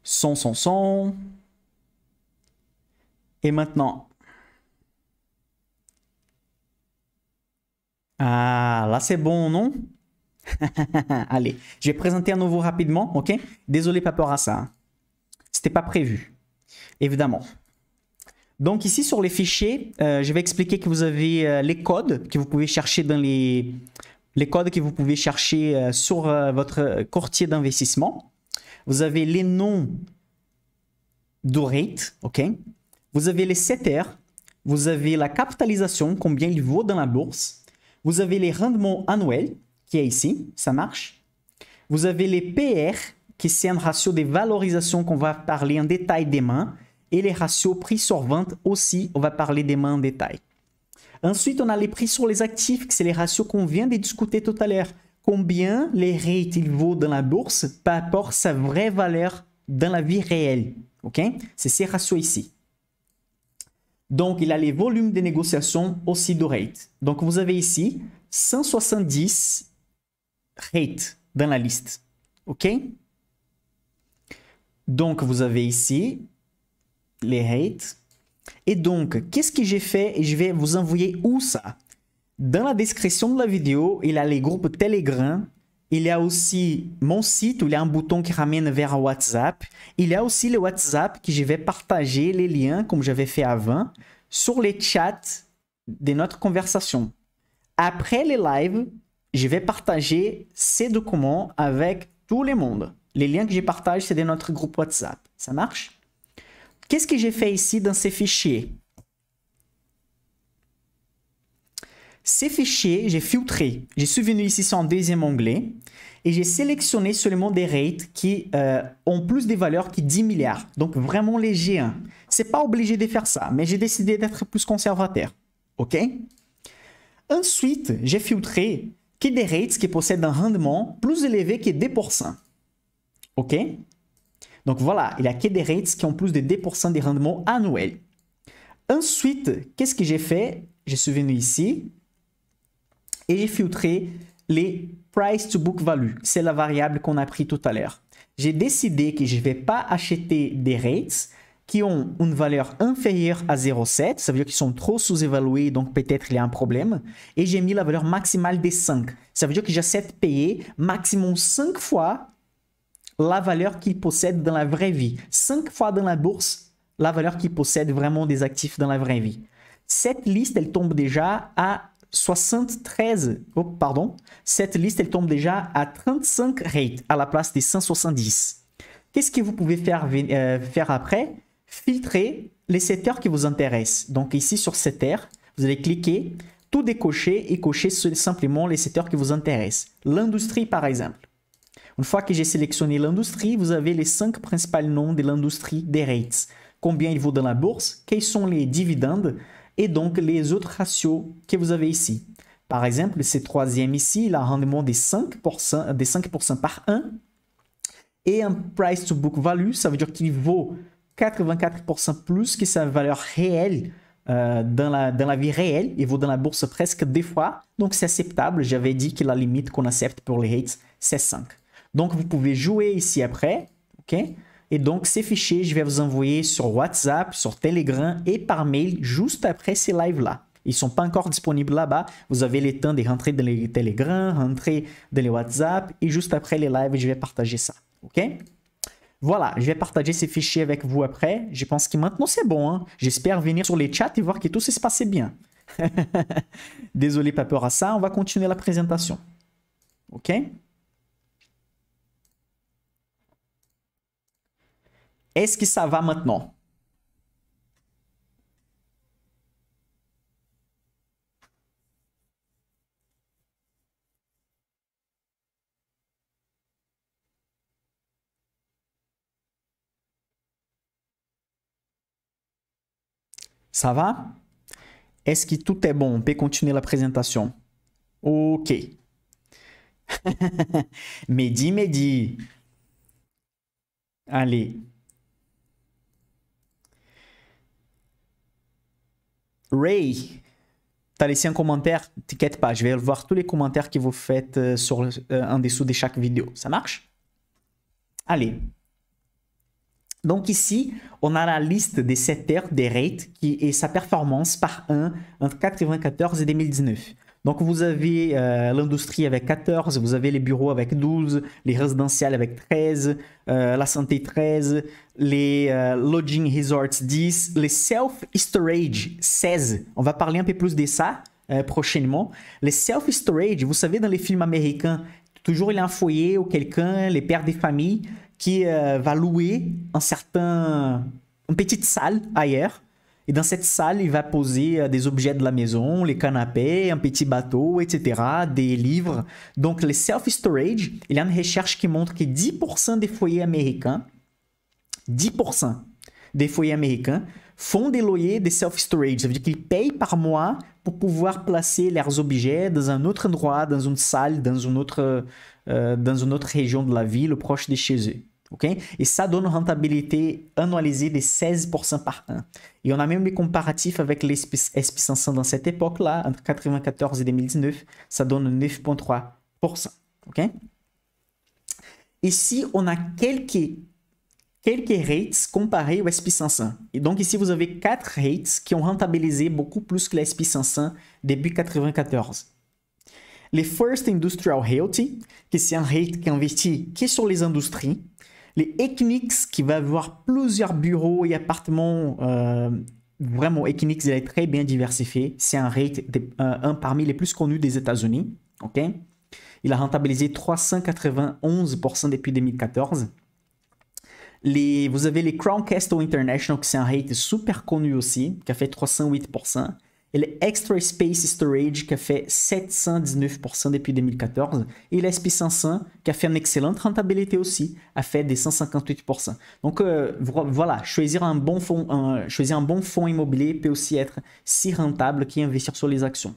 Son. Et maintenant? Ah, là c'est bon, non? Allez, je vais présenter à nouveau rapidement, ok? Désolé par rapport à ça, hein. C'était pas prévu, évidemment. Donc ici sur les fichiers, je vais expliquer que vous avez les codes que vous pouvez chercher dans les codes que vous pouvez chercher sur votre courtier d'investissement. Vous avez les noms du rate, ok? Vous avez les setters, vous avez la capitalisation, combien il vaut dans la bourse. Vous avez les rendements annuels, qui est ici, ça marche. Vous avez les PR, qui c'est un ratio de valorisation qu'on va parler en détail demain. Et les ratios prix sur vente aussi, on va parler demain en détail. Ensuite, on a les prix sur les actifs, c'est les ratios qu'on vient de discuter tout à l'heure. Combien les rates il vaut dans la bourse par rapport à sa vraie valeur dans la vie réelle. Ok? C'est ces ratios ici. Donc, il a les volumes de négociation aussi du rate. Donc, vous avez ici 170 rates dans la liste. OK? Donc, vous avez ici les rates. Et donc, qu'est-ce que j'ai fait? Et je vais vous envoyer où ça? Dans la description de la vidéo, il y a les groupes Telegram. Il y a aussi mon site où il y a un bouton qui ramène vers WhatsApp. Il y a aussi le WhatsApp que je vais partager les liens comme j'avais fait avant sur les chats de notre conversation. Après les lives, je vais partager ces documents avec tout le monde. Les liens que je partage, c'est de notre groupe WhatsApp. Ça marche? Qu'est-ce que j'ai fait ici dans ces fichiers? Ces fichiers, j'ai filtré. Je suis venu ici sur un deuxième onglet et j'ai sélectionné seulement des rates qui ont plus de valeurs que 10 milliards. Donc vraiment les G1. C'est pas obligé de faire ça, mais j'ai décidé d'être plus conservateur. OK? Ensuite, j'ai filtré que des rates qui possèdent un rendement plus élevé que 2%. OK? Donc voilà, il n'y a que des rates qui ont plus de 2% de rendement annuel. Ensuite, qu'est-ce que j'ai fait? Je suis venu ici et j'ai filtré les price to book value. C'est la variable qu'on a pris tout à l'heure. J'ai décidé que je ne vais pas acheter des rates qui ont une valeur inférieure à 0,7. Ça veut dire qu'ils sont trop sous-évalués, donc peut-être il y a un problème. Et j'ai mis la valeur maximale des 5. Ça veut dire que j'accepte payer maximum 5 fois la valeur qu'ils possèdent dans la vraie vie. 5 fois dans la bourse, la valeur qu'ils possèdent vraiment des actifs dans la vraie vie. Cette liste, elle tombe déjà à 73. Oh, pardon. Cette liste, elle tombe déjà à 35 rates à la place des 170. Qu'est-ce que vous pouvez faire après? Filtrer les setters qui vous intéressent. Donc ici sur setter, vous allez cliquer, tout décocher et cocher simplement les setters qui vous intéressent. L'industrie par exemple. Une fois que j'ai sélectionné l'industrie, vous avez les 5 principaux noms de l'industrie des rates. Combien il vaut dans la bourse, quels sont les dividendes et donc les autres ratios que vous avez ici. Par exemple, ce troisième ici, il a un rendement de 5% par an et un price to book value, ça veut dire qu'il vaut 84% plus que sa valeur réelle dans la vie réelle. Il vaut dans la bourse presque 2 fois, donc c'est acceptable. J'avais dit que la limite qu'on accepte pour les rates, c'est 5. Donc, vous pouvez jouer ici après, ok? Et donc, ces fichiers, je vais vous envoyer sur WhatsApp, sur Telegram et par mail juste après ces lives-là. Ils ne sont pas encore disponibles là-bas. Vous avez le temps de rentrer dans les Telegram, rentrer dans les WhatsApp et juste après les lives, je vais partager ça, ok? Voilà, je vais partager ces fichiers avec vous après. Je pense que maintenant, c'est bon, hein? J'espère venir sur les chats et voir que tout se passait bien. Désolé, pas peur à ça. On va continuer la présentation, ok? Est-ce que ça va maintenant? Ça va? Est-ce que tout est bon? On peut continuer la présentation. Ok. Mehdi, Mehdi. Allez. Ray, t'as laissé un commentaire? T'inquiète pas, je vais voir tous les commentaires que vous faites en dessous de chaque vidéo. Ça marche? Allez. Donc ici, on a la liste des secteurs des rates et sa performance par 1 entre 94 et 2019. Donc vous avez l'industrie avec 14, vous avez les bureaux avec 12, les résidentiels avec 13, la santé 13, les lodging resorts 10, les self-storage 16. On va parler un peu plus de ça prochainement. Les self-storage, vous savez, dans les films américains, toujours il y a un foyer ou quelqu'un, les pères des familles, qui va louer une petite salle ailleurs. Et dans cette salle, il va poser des objets de la maison, les canapés, un petit bateau, etc., des livres. Donc, les self-storage, il y a une recherche qui montre que 10% des foyers américains, 10% des foyers américains font des loyers de self-storage. Ça veut dire qu'ils payent par mois pour pouvoir placer leurs objets dans un autre endroit, dans une salle, dans une autre région de la ville, proche de chez eux. Okay? Et ça donne une rentabilité annualisée de 16% par an. Et on a même les comparatifs avec les SP500 dans cette époque-là, entre 1994 et 2019, ça donne 9,3%. Okay? Ici, on a quelques rates comparés au SP500. Et donc ici, vous avez 4 rates qui ont rentabilisé beaucoup plus que le SP500 début 1994. Les First Industrial Realty, qui c'est un rate qui investit que sur les industries. Les Equinix, qui va avoir plusieurs bureaux et appartements. Vraiment, Equinix, il est très bien diversifié. C'est un rate, un parmi les plus connus des États-Unis. Okay? Il a rentabilisé 391% depuis 2014. Vous avez les Crown Castle International, qui c'est un rate super connu aussi, qui a fait 308%. Et le Extra Space Storage, qui a fait 719% depuis 2014. Et le SP500, qui a fait une excellente rentabilité aussi, a fait des 158%. Donc voilà, choisir un bon fonds immobilier peut aussi être si rentable qu'investir sur les actions.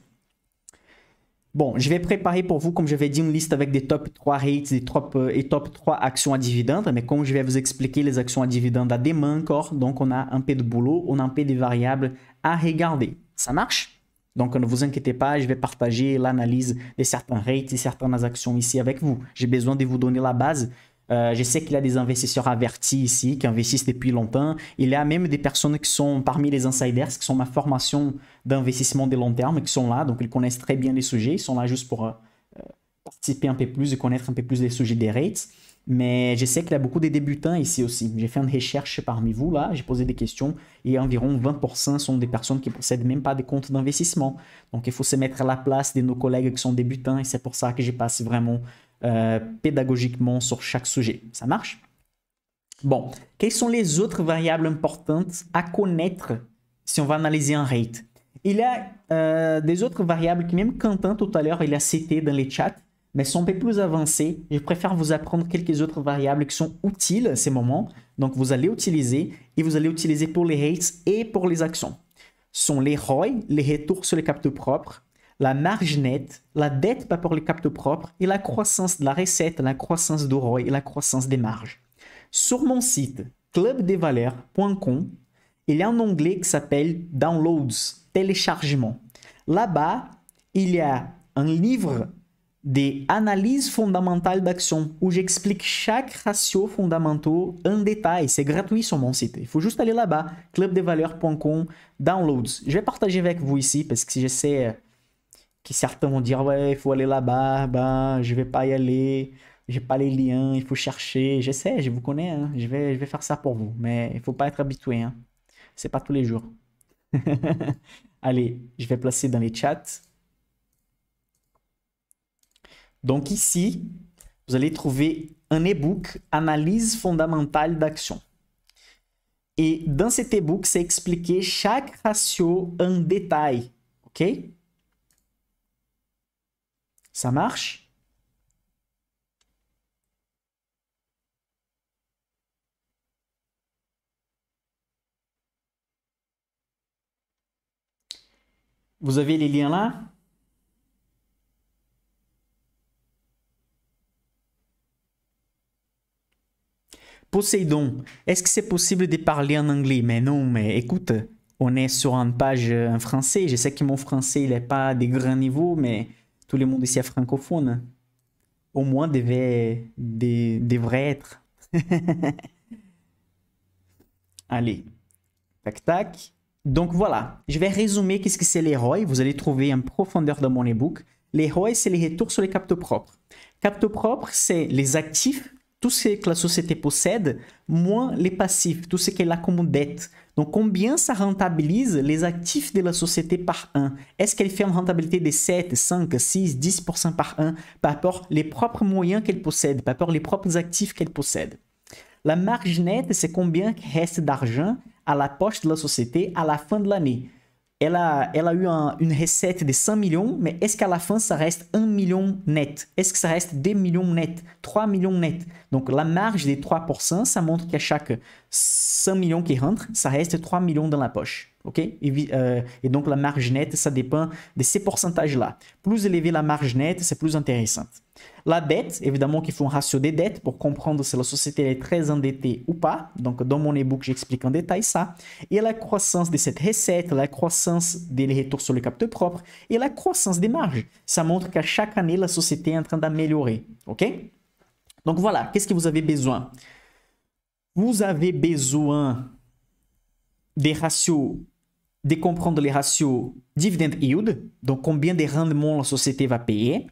Bon, je vais préparer pour vous, comme j'avais dit, une liste avec des top 3 rates et top 3 actions à dividendes. Mais comme je vais vous expliquer, les actions à dividendes à demain encore, donc on a un peu de boulot, on a un peu de variables à regarder. Ça marche? Donc ne vous inquiétez pas, je vais partager l'analyse de certains rates et certaines actions ici avec vous. J'ai besoin de vous donner la base. Je sais qu'il y a des investisseurs avertis ici, qui investissent depuis longtemps. Il y a même des personnes qui sont parmi les insiders, qui sont ma formation d'investissement de long terme, qui sont là. Donc, ils connaissent très bien les sujets. Ils sont là juste pour participer un peu plus et connaître un peu plus les sujets des rates. Mais je sais qu'il y a beaucoup de débutants ici aussi. J'ai fait une recherche parmi vous là, j'ai posé des questions et environ 20% sont des personnes qui ne possèdent même pas de comptes d'investissement. Donc, il faut se mettre à la place de nos collègues qui sont débutants et c'est pour ça que je passe vraiment pédagogiquement sur chaque sujet. Ça marche? Bon, quelles sont les autres variables importantes à connaître si on va analyser un rate? Il y a des autres variables qui, même Quentin tout à l'heure, il a cité dans les chats, mais sont un peu plus avancées. Je préfère vous apprendre quelques autres variables qui sont utiles à ces moments. Donc, vous allez utiliser et vous allez utiliser pour les rates et pour les actions. Ce sont les ROI, les retours sur les capitaux propres, la marge nette, la dette par rapport aux capitaux propres et la croissance de la recette, la croissance du ROI et la croissance des marges. Sur mon site clubdesvaleurs.com, il y a un onglet qui s'appelle Downloads, téléchargement. Là-bas, il y a un livre des analyses fondamentales d'actions où j'explique chaque ratio fondamental en détail. C'est gratuit sur mon site. Il faut juste aller là-bas, clubdesvaleurs.com, Downloads. Je vais partager avec vous ici parce que je sais que certains vont dire ouais, il faut aller là-bas, ben je vais pas y aller, j'ai pas les liens, il faut chercher. Je sais, je vous connais, hein. Je vais faire ça pour vous, mais il faut pas être habitué, hein. C'est pas tous les jours. Allez, je vais placer dans les chats. Donc ici, vous allez trouver un e-book Analyse fondamentale d'action. Et dans cet e-book, c'est expliqué chaque ratio en détail. OK? Ça marche? Vous avez les liens là? Poséidon, est-ce que c'est possible de parler en anglais? Mais non, mais écoute, on est sur une page en français. Je sais que mon français, il n'est pas de grand niveau, mais tout le monde ici est francophone. Au moins, devrait être. Allez, tac, tac. Donc voilà, je vais résumer qu'est-ce que c'est les ROI. Vous allez trouver en profondeur dans mon ebook. Les ROI, c'est les retours sur les capteurs propres. Capteurs propres, c'est les actifs, tout ce que la société possède, moins les passifs, tout ce qu'elle a comme dette. Donc, combien ça rentabilise les actifs de la société par an? Est-ce qu'elle fait une rentabilité de 7, 5, 6, 10% par an par rapport aux propres moyens qu'elle possède, par rapport aux propres actifs qu'elle possède? La marge nette, c'est combien reste d'argent à la poche de la société à la fin de l'année. Elle a eu une recette de 100 millions, mais est-ce qu'à la fin, ça reste 1 million net? Est-ce que ça reste 2 millions net? 3 millions net? Donc, la marge des 3%, ça montre qu'à chaque 100 millions qui rentrent, ça reste 3 millions dans la poche. OK? Et donc, la marge nette, ça dépend de ces pourcentages-là. Plus élevé la marge nette, c'est plus intéressant. La dette, évidemment qu'il faut un ratio des dettes pour comprendre si la société est très endettée ou pas. Donc, dans mon ebook, j'explique en détail ça. Et la croissance de cette recette, la croissance des retours sur le capteur propre et la croissance des marges. Ça montre qu'à chaque année, la société est en train d'améliorer. OK? Donc, voilà. Qu'est-ce que vous avez besoin? Vous avez besoin des ratios, de comprendre les ratios dividend yield, donc combien de rendements la société va payer.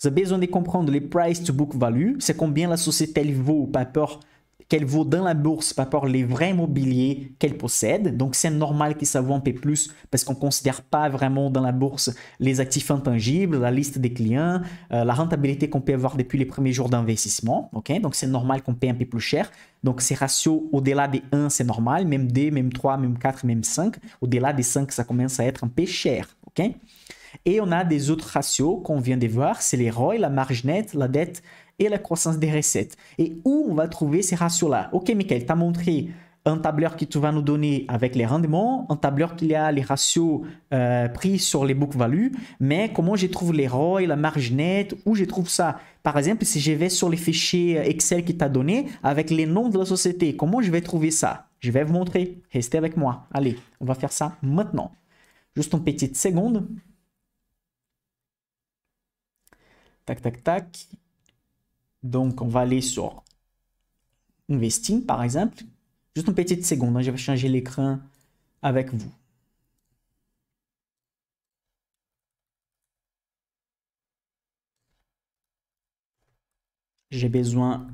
Vous avez besoin de comprendre les price to book value, c'est combien la société elle vaut par rapport qu'elle vaut dans la bourse par rapport les vrais immobiliers qu'elle possède. Donc, c'est normal que ça vaut un peu plus parce qu'on ne considère pas vraiment dans la bourse les actifs intangibles, la liste des clients, la rentabilité qu'on peut avoir depuis les premiers jours d'investissement. Okay? Donc, c'est normal qu'on paye un peu plus cher. Donc, ces ratios au-delà des 1, c'est normal. Même 2, même 3, même 4, même 5. Au-delà des 5, ça commence à être un peu cher. Okay? Et on a des autres ratios qu'on vient de voir, c'est les ROI, la marge nette, la dette et la croissance des recettes. Et où on va trouver ces ratios-là? Ok, Michael, tu as montré un tableur qui tu vas nous donner avec les rendements, un tableur qui a les ratios pris sur les book value, mais comment je trouve les ROI, la marge nette, où je trouve ça? Par exemple, si je vais sur les fichiers Excel qui t'a donné avec les noms de la société, comment je vais trouver ça? Je vais vous montrer. Restez avec moi. Allez, on va faire ça maintenant. Juste une petite seconde. Tac, tac, tac. Donc, on va aller sur Investing, par exemple. Juste une petite seconde, hein, je vais changer l'écran avec vous. J'ai besoin...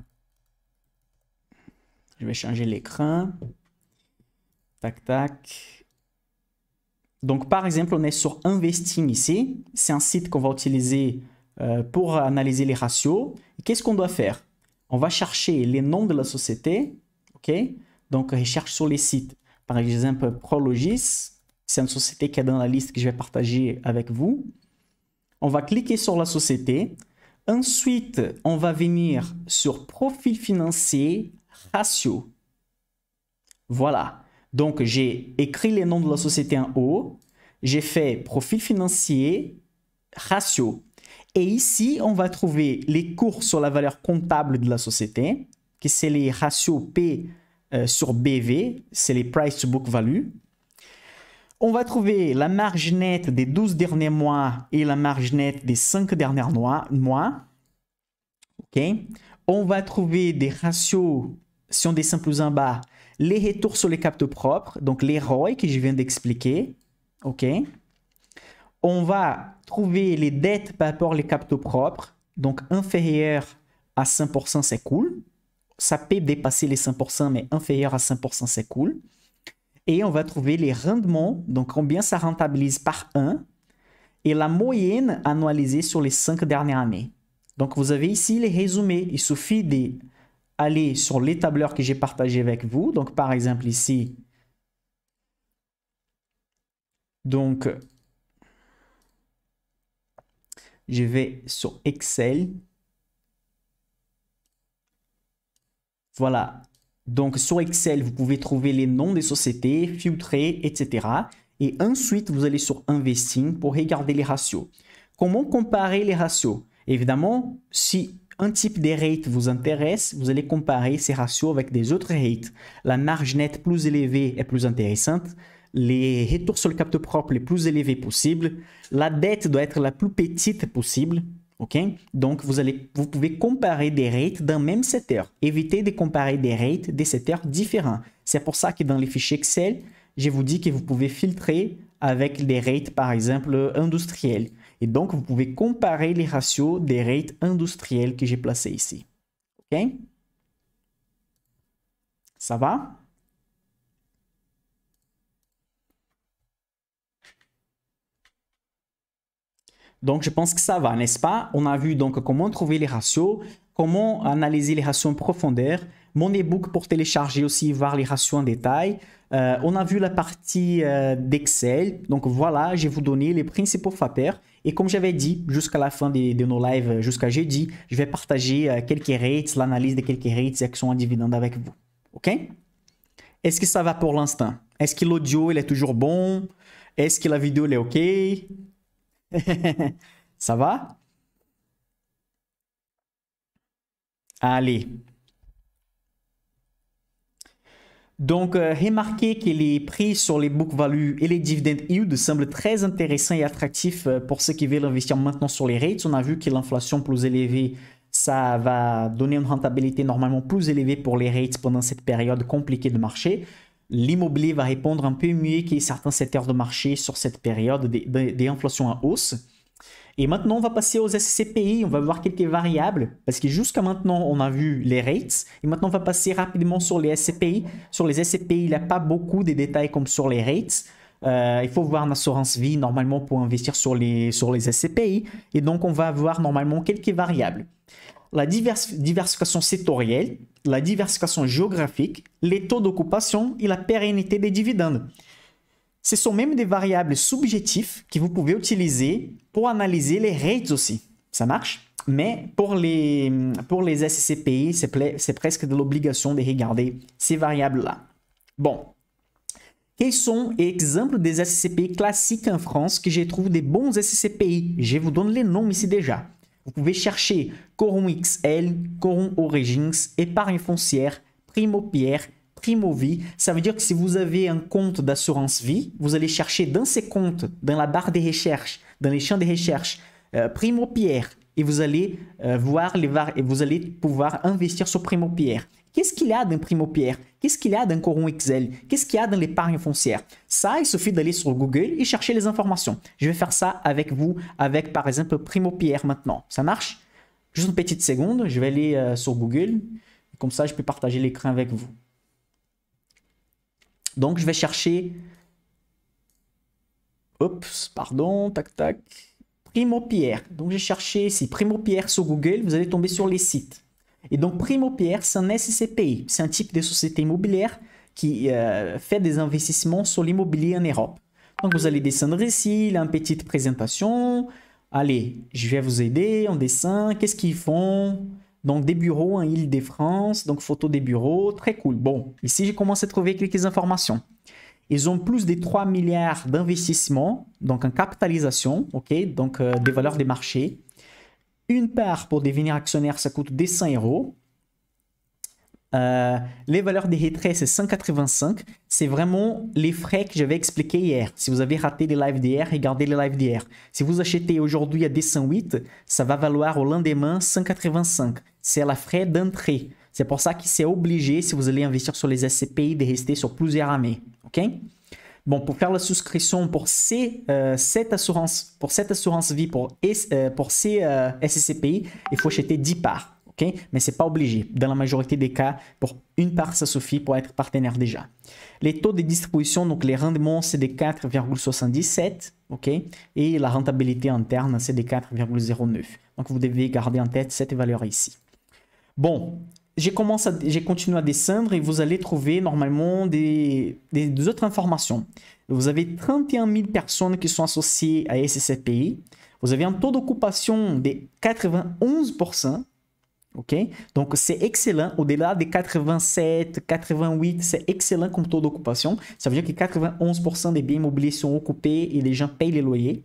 Je vais changer l'écran. Tac, tac. Donc, par exemple, on est sur Investing ici. C'est un site qu'on va utiliser pour analyser les ratios. Qu'est-ce qu'on doit faire? On va chercher les noms de la société. OK? Donc, recherche sur les sites. Par exemple, Prologis. C'est une société qui est dans la liste que je vais partager avec vous. On va cliquer sur la société. Ensuite, on va venir sur Profil financier, ratio. Voilà. Donc, j'ai écrit les noms de la société en haut. J'ai fait Profil financier, ratio. Et ici, on va trouver les cours sur la valeur comptable de la société, qui c'est les ratios P sur BV, c'est les price to book value. On va trouver la marge nette des 12 derniers mois et la marge nette des 5 derniers mois. OK? On va trouver des ratios, si on descend plus en bas, les retours sur les capteurs propres, donc les ROI que je viens d'expliquer. OK? On va trouver les dettes par rapport aux capteurs propres, donc inférieur à 5%, c'est cool. Ça peut dépasser les 5%, mais inférieur à 5%, c'est cool. Et on va trouver les rendements, donc combien ça rentabilise par an, et la moyenne annualisée sur les 5 dernières années. Donc, vous avez ici les résumés. Il suffit d'aller sur les tableurs que j'ai partagés avec vous. Donc, par exemple, ici, donc, je vais sur Excel. Voilà. Donc, sur Excel, vous pouvez trouver les noms des sociétés, filtrer, etc. et ensuite vous allez sur Investing pour regarder les ratios. Comment comparer les ratios? Évidemment, si un type de rate vous intéresse, vous allez comparer ces ratios avec des autres rates. La marge nette plus élevée est plus intéressante. Les retours sur le capital propre les plus élevés possibles. La dette doit être la plus petite possible. Okay? Donc, vous pouvez comparer des rates d'un même secteur. Évitez de comparer des rates des secteurs différents. C'est pour ça que dans les fichiers Excel, je vous dis que vous pouvez filtrer avec des rates, par exemple, industriels. Et donc, vous pouvez comparer les ratios des rates industriels que j'ai placés ici. OK? Ça va? Donc, je pense que ça va, n'est-ce pas? On a vu donc comment trouver les ratios, comment analyser les ratios en profondeur, mon e-book pour télécharger aussi, voir les ratios en détail. On a vu la partie d'Excel. Donc voilà, je vais vous donner les principaux facteurs. Et comme j'avais dit, jusqu'à la fin de nos lives, jusqu'à jeudi, je vais partager quelques rates, l'analyse de quelques rates et actions à dividendes avec vous. OK? Est-ce que ça va pour l'instant? Est-ce que l'audio il est toujours bon? Est-ce que la vidéo elle est OK? Ça va? Allez. Donc, remarquez que les prix sur les book value et les dividend yield semblent très intéressants et attractifs pour ceux qui veulent investir maintenant sur les rates. On a vu que l'inflation plus élevée, ça va donner une rentabilité normalement plus élevée pour les rates pendant cette période compliquée de marché. L'immobilier va répondre un peu mieux que certains secteurs de marché sur cette période d'inflation en hausse. Et maintenant, on va passer aux SCPI, on va voir quelques variables, parce que jusqu'à maintenant, on a vu les rates, et maintenant, on va passer rapidement sur les SCPI. Sur les SCPI, il n'y a pas beaucoup de détails comme sur les rates. Il faut voir l'assurance vie, normalement, pour investir sur les SCPI, et donc, on va avoir normalement quelques variables. La diversification sectorielle, la diversification géographique, les taux d'occupation et la pérennité des dividendes. Ce sont même des variables subjectives que vous pouvez utiliser pour analyser les rates aussi. Ça marche? Mais pour les SCPI, c'est presque de l'obligation de regarder ces variables-là. Bon. Quels sont les exemples des SCPI classiques en France que je trouve des bons SCPI? Je vous donne les noms ici déjà. Vous pouvez chercher Coron XL, Coron Origins, Épargne foncière, Primo Pierre, Primo Vie. Ça veut dire que si vous avez un compte d'assurance vie, vous allez chercher dans ces comptes, dans la barre des recherches, dans les champs de recherche, Primo Pierre, et vous allez vous allez pouvoir investir sur Primo Pierre. Qu'est-ce qu'il y a dans Primo Pierre? Qu'est-ce qu'il y a dans Coron XL? Qu'est-ce qu'il y a dans l'épargne foncière? Ça, il suffit d'aller sur Google et chercher les informations. Je vais faire ça avec vous, avec par exemple Primo Pierre maintenant. Ça marche? Juste une petite seconde, je vais aller sur Google. Comme ça, je peux partager l'écran avec vous. Donc, je vais chercher... Oups, pardon, tac, tac. Primo Pierre. Donc, j'ai cherché ici Primo Pierre sur Google. Vous allez tomber sur les sites. Et donc, Primo Pierre, c'est un SCPI. C'est un type de société immobilière qui fait des investissements sur l'immobilier en Europe. Donc, vous allez descendre ici. Il y a une petite présentation. Allez, je vais vous aider. On descend. Qu'est-ce qu'ils font? Donc, des bureaux en Île-de-France. Donc, photo des bureaux. Très cool. Bon, ici, j'ai commencé à trouver quelques informations. Ils ont plus de 3 milliards d'investissements, donc en capitalisation, ok, donc des valeurs des marchés. Une part pour devenir actionnaire, ça coûte des 100 euros. Les valeurs des retraits, c'est 185. C'est vraiment les frais que j'avais expliqués hier. Si vous avez raté les lives d'hier, regardez les lives d'hier. Si vous achetez aujourd'hui à 208, ça va valoir au lendemain 185. C'est la frais d'entrée. C'est pour ça que c'est obligé, si vous allez investir sur les SCPI, de rester sur plusieurs années. OK? Bon, pour faire la souscription pour cette assurance vie, pour ces SCPI, il faut acheter 10 parts. OK? Mais ce n'est pas obligé. Dans la majorité des cas, pour une part, ça suffit pour être partenaire déjà. Les taux de distribution, donc les rendements, c'est de 4,77. OK? Et la rentabilité interne, c'est de 4,09. Donc, vous devez garder en tête cette valeur ici. Bon, j'ai continué à descendre et vous allez trouver normalement des autres informations. Vous avez 31 000 personnes qui sont associées à SCPI. Vous avez un taux d'occupation de 91%. Ok? Donc, c'est excellent. Au-delà des 87, 88, c'est excellent comme taux d'occupation. Ça veut dire que 91% des biens immobiliers sont occupés et les gens payent les loyers.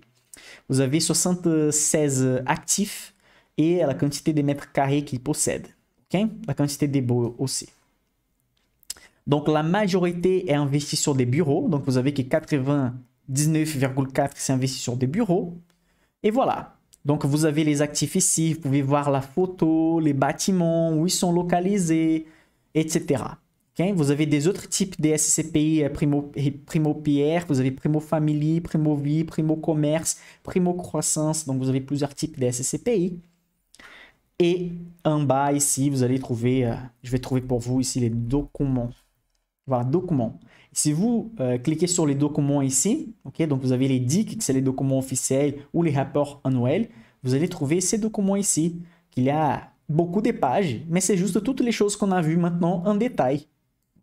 Vous avez 76 actifs et la quantité de mètres carrés qu'ils possèdent. Ok? La quantité des baux aussi. Donc, la majorité est investie sur des bureaux. Donc, vous avez que 99,4% c'est investi sur des bureaux. Et voilà. Donc, vous avez les actifs ici. Vous pouvez voir la photo, les bâtiments, où ils sont localisés, etc. Okay? Vous avez des autres types de SCPI, Primo PR, vous avez Primo Family, Primo Vie, Primo Commerce, Primo Croissance. Donc, vous avez plusieurs types de SCPI. Et en bas, ici, vous allez trouver, je vais trouver pour vous ici les documents. Voilà, documents. Si vous cliquez sur les documents ici, okay, donc vous avez les DIC, c'est les documents officiels ou les rapports annuels, vous allez trouver ces documents ici, qu'il y a beaucoup de pages, mais c'est juste toutes les choses qu'on a vues maintenant en détail.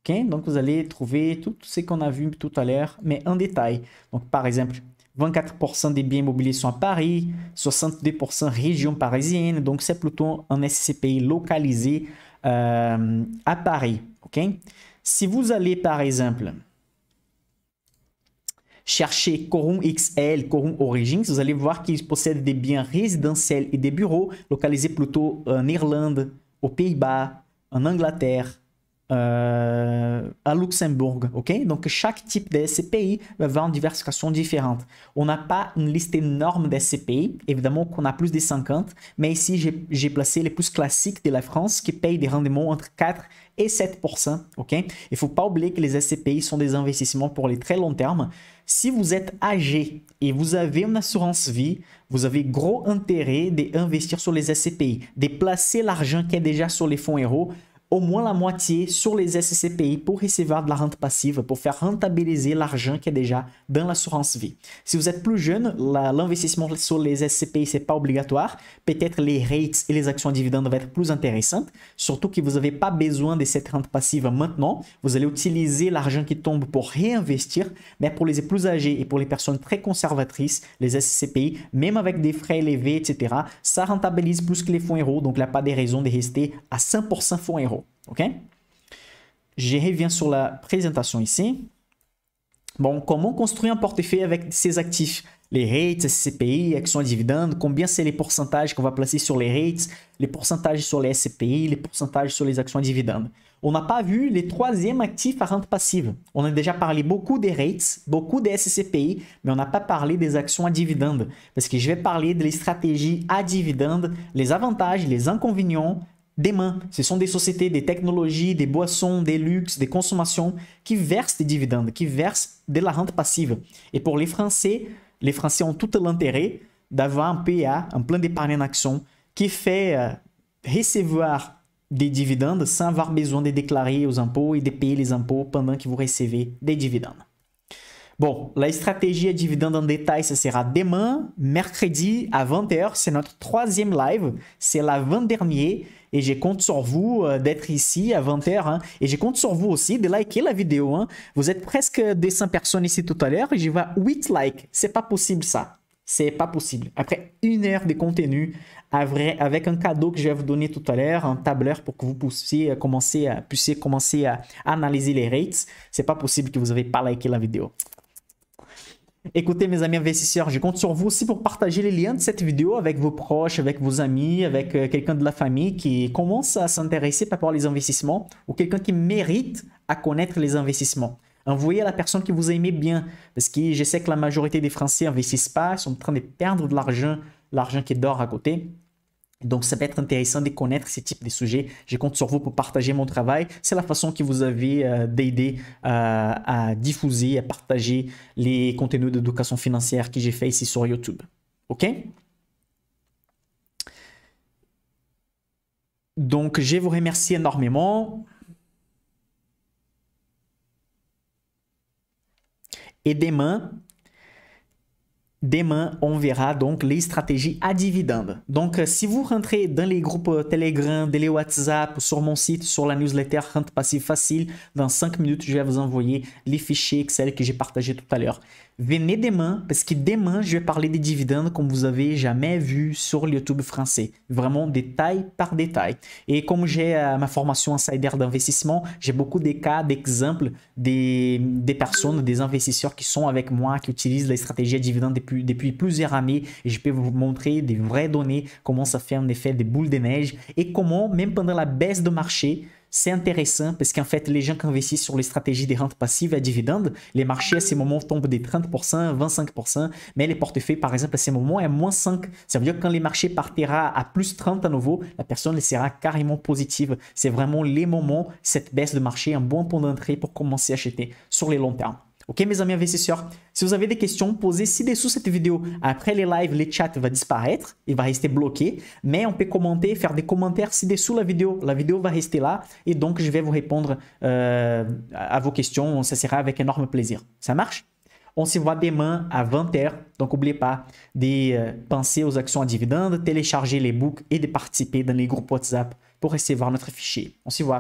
Okay? Donc vous allez trouver tout ce qu'on a vu tout à l'heure, mais en détail. Donc par exemple, 24% des biens immobiliers sont à Paris, 62% région parisienne, donc c'est plutôt un SCPI localisé à Paris. Okay? Si vous allez, par exemple, chercher Quorum XL, Quorum Origins, vous allez voir qu'ils possèdent des biens résidentiels et des bureaux localisés plutôt en Irlande, aux Pays-Bas, en Angleterre, à Luxembourg. Okay? Donc, chaque type de SCPI va avoir une diversification différente. On n'a pas une liste énorme de SCPI, évidemment qu'on a plus de 50, mais ici, j'ai placé les plus classiques de la France qui payent des rendements entre 4 et 7%. Okay? Il ne faut pas oublier que les SCPI sont des investissements pour les très long terme. Si vous êtes âgé et vous avez une assurance vie, vous avez gros intérêt d'investir sur les SCPI, de placer l'argent qui est déjà sur les fonds héros, au moins la moitié sur les SCPI pour recevoir de la rente passive, pour faire rentabiliser l'argent qui est déjà dans l'assurance vie. Si vous êtes plus jeune, l'investissement sur les SCPI, ce n'est pas obligatoire. Peut-être les rates et les actions à dividendes vont être plus intéressantes, surtout que vous n'avez pas besoin de cette rente passive maintenant. Vous allez utiliser l'argent qui tombe pour réinvestir, mais pour les plus âgés et pour les personnes très conservatrices, les SCPI, même avec des frais élevés, etc., ça rentabilise plus que les fonds héros, donc il n'y a pas de raison de rester à 100% fonds héros. OK? Je reviens sur la présentation ici. Bon, comment construire un portefeuille avec ces actifs? Les rates, SCPI, actions à dividendes, combien c'est les pourcentages qu'on va placer sur les rates, les pourcentages sur les SCPI, les pourcentages sur les actions à dividendes. On n'a pas vu les troisièmes actifs à rente passive. On a déjà parlé beaucoup des rates, beaucoup des SCPI, mais on n'a pas parlé des actions à dividendes. Parce que je vais parler des stratégies à dividendes, les avantages, les inconvénients, des mains. Ce sont des sociétés, des technologies, des boissons, des luxes, des consommations qui versent des dividendes, qui versent de la rente passive. Et pour les Français ont tout l'intérêt d'avoir un PA, un plan d'épargne en action, qui fait recevoir des dividendes sans avoir besoin de déclarer aux impôts et de payer les impôts pendant que vous recevez des dividendes. Bon, la stratégie à dividendes en détail, ce sera demain, mercredi à 20h. C'est notre troisième live. C'est l'avant-dernier. Et je compte sur vous d'être ici à 20h. Hein. Et je compte sur vous aussi de liker la vidéo. Hein. Vous êtes presque 200 personnes ici tout à l'heure. Et je vois 8 likes. C'est pas possible ça. C'est pas possible. Après 1 heure de contenu, avec un cadeau que je vais vous donner tout à l'heure, un tableur pour que vous puissiez commencer à analyser les rates. C'est pas possible que vous n'avez pas liké la vidéo. Écoutez, mes amis investisseurs, je compte sur vous aussi pour partager les liens de cette vidéo avec vos proches, avec vos amis, avec quelqu'un de la famille qui commence à s'intéresser par rapport aux investissements ou quelqu'un qui mérite à connaître les investissements. Envoyez à la personne qui vous aimez bien parce que je sais que la majorité des Français n'investissent pas, ils sont en train de perdre de l'argent qui dort à côté. Donc, ça peut être intéressant de connaître ce type de sujets. Je compte sur vous pour partager mon travail. C'est la façon que vous avez d'aider à diffuser, à partager les contenus d'éducation financière que j'ai fait ici sur YouTube. OK? Donc, je vous remercie énormément. Et demain, on verra donc les stratégies à dividendes. Donc, si vous rentrez dans les groupes Telegram, dans les WhatsApp, sur mon site, sur la newsletter Rente Passive Facile, dans 5 minutes, je vais vous envoyer les fichiers Excel que j'ai partagés tout à l'heure. Venez demain, parce que demain, je vais parler des dividendes comme vous avez jamais vu sur le YouTube français. Vraiment détail par détail. Et comme j'ai ma formation insider d'investissement, j'ai beaucoup de cas, d'exemples des personnes, des investisseurs qui sont avec moi, qui utilisent les stratégies à dividendes depuis plusieurs années. Et je peux vous montrer des vraies données, comment ça fait un effet de boule de neige et comment, même pendant la baisse de marché, c'est intéressant parce qu'en fait, les gens qui investissent sur les stratégies des rentes passives à dividendes, les marchés à ces moments tombent des 30%, 25%, mais les portefeuilles, par exemple, à ces moments, est moins 5. Ça veut dire que quand les marchés partira à plus 30 à nouveau, la personne sera carrément positive. C'est vraiment les moments, cette baisse de marché, un bon point d'entrée pour commencer à acheter sur les longs termes. Ok, mes amis investisseurs, si vous avez des questions, posez ci-dessous cette vidéo. Après les lives, les chats va disparaître, il va rester bloqué, mais on peut commenter, faire des commentaires ci-dessous la vidéo. La vidéo va rester là et donc je vais vous répondre à vos questions. Ça sera avec énorme plaisir. Ça marche? On se voit demain à 20h. Donc, n'oubliez pas de penser aux actions à dividendes, télécharger les books et de participer dans les groupes WhatsApp pour recevoir notre fichier. On se voit.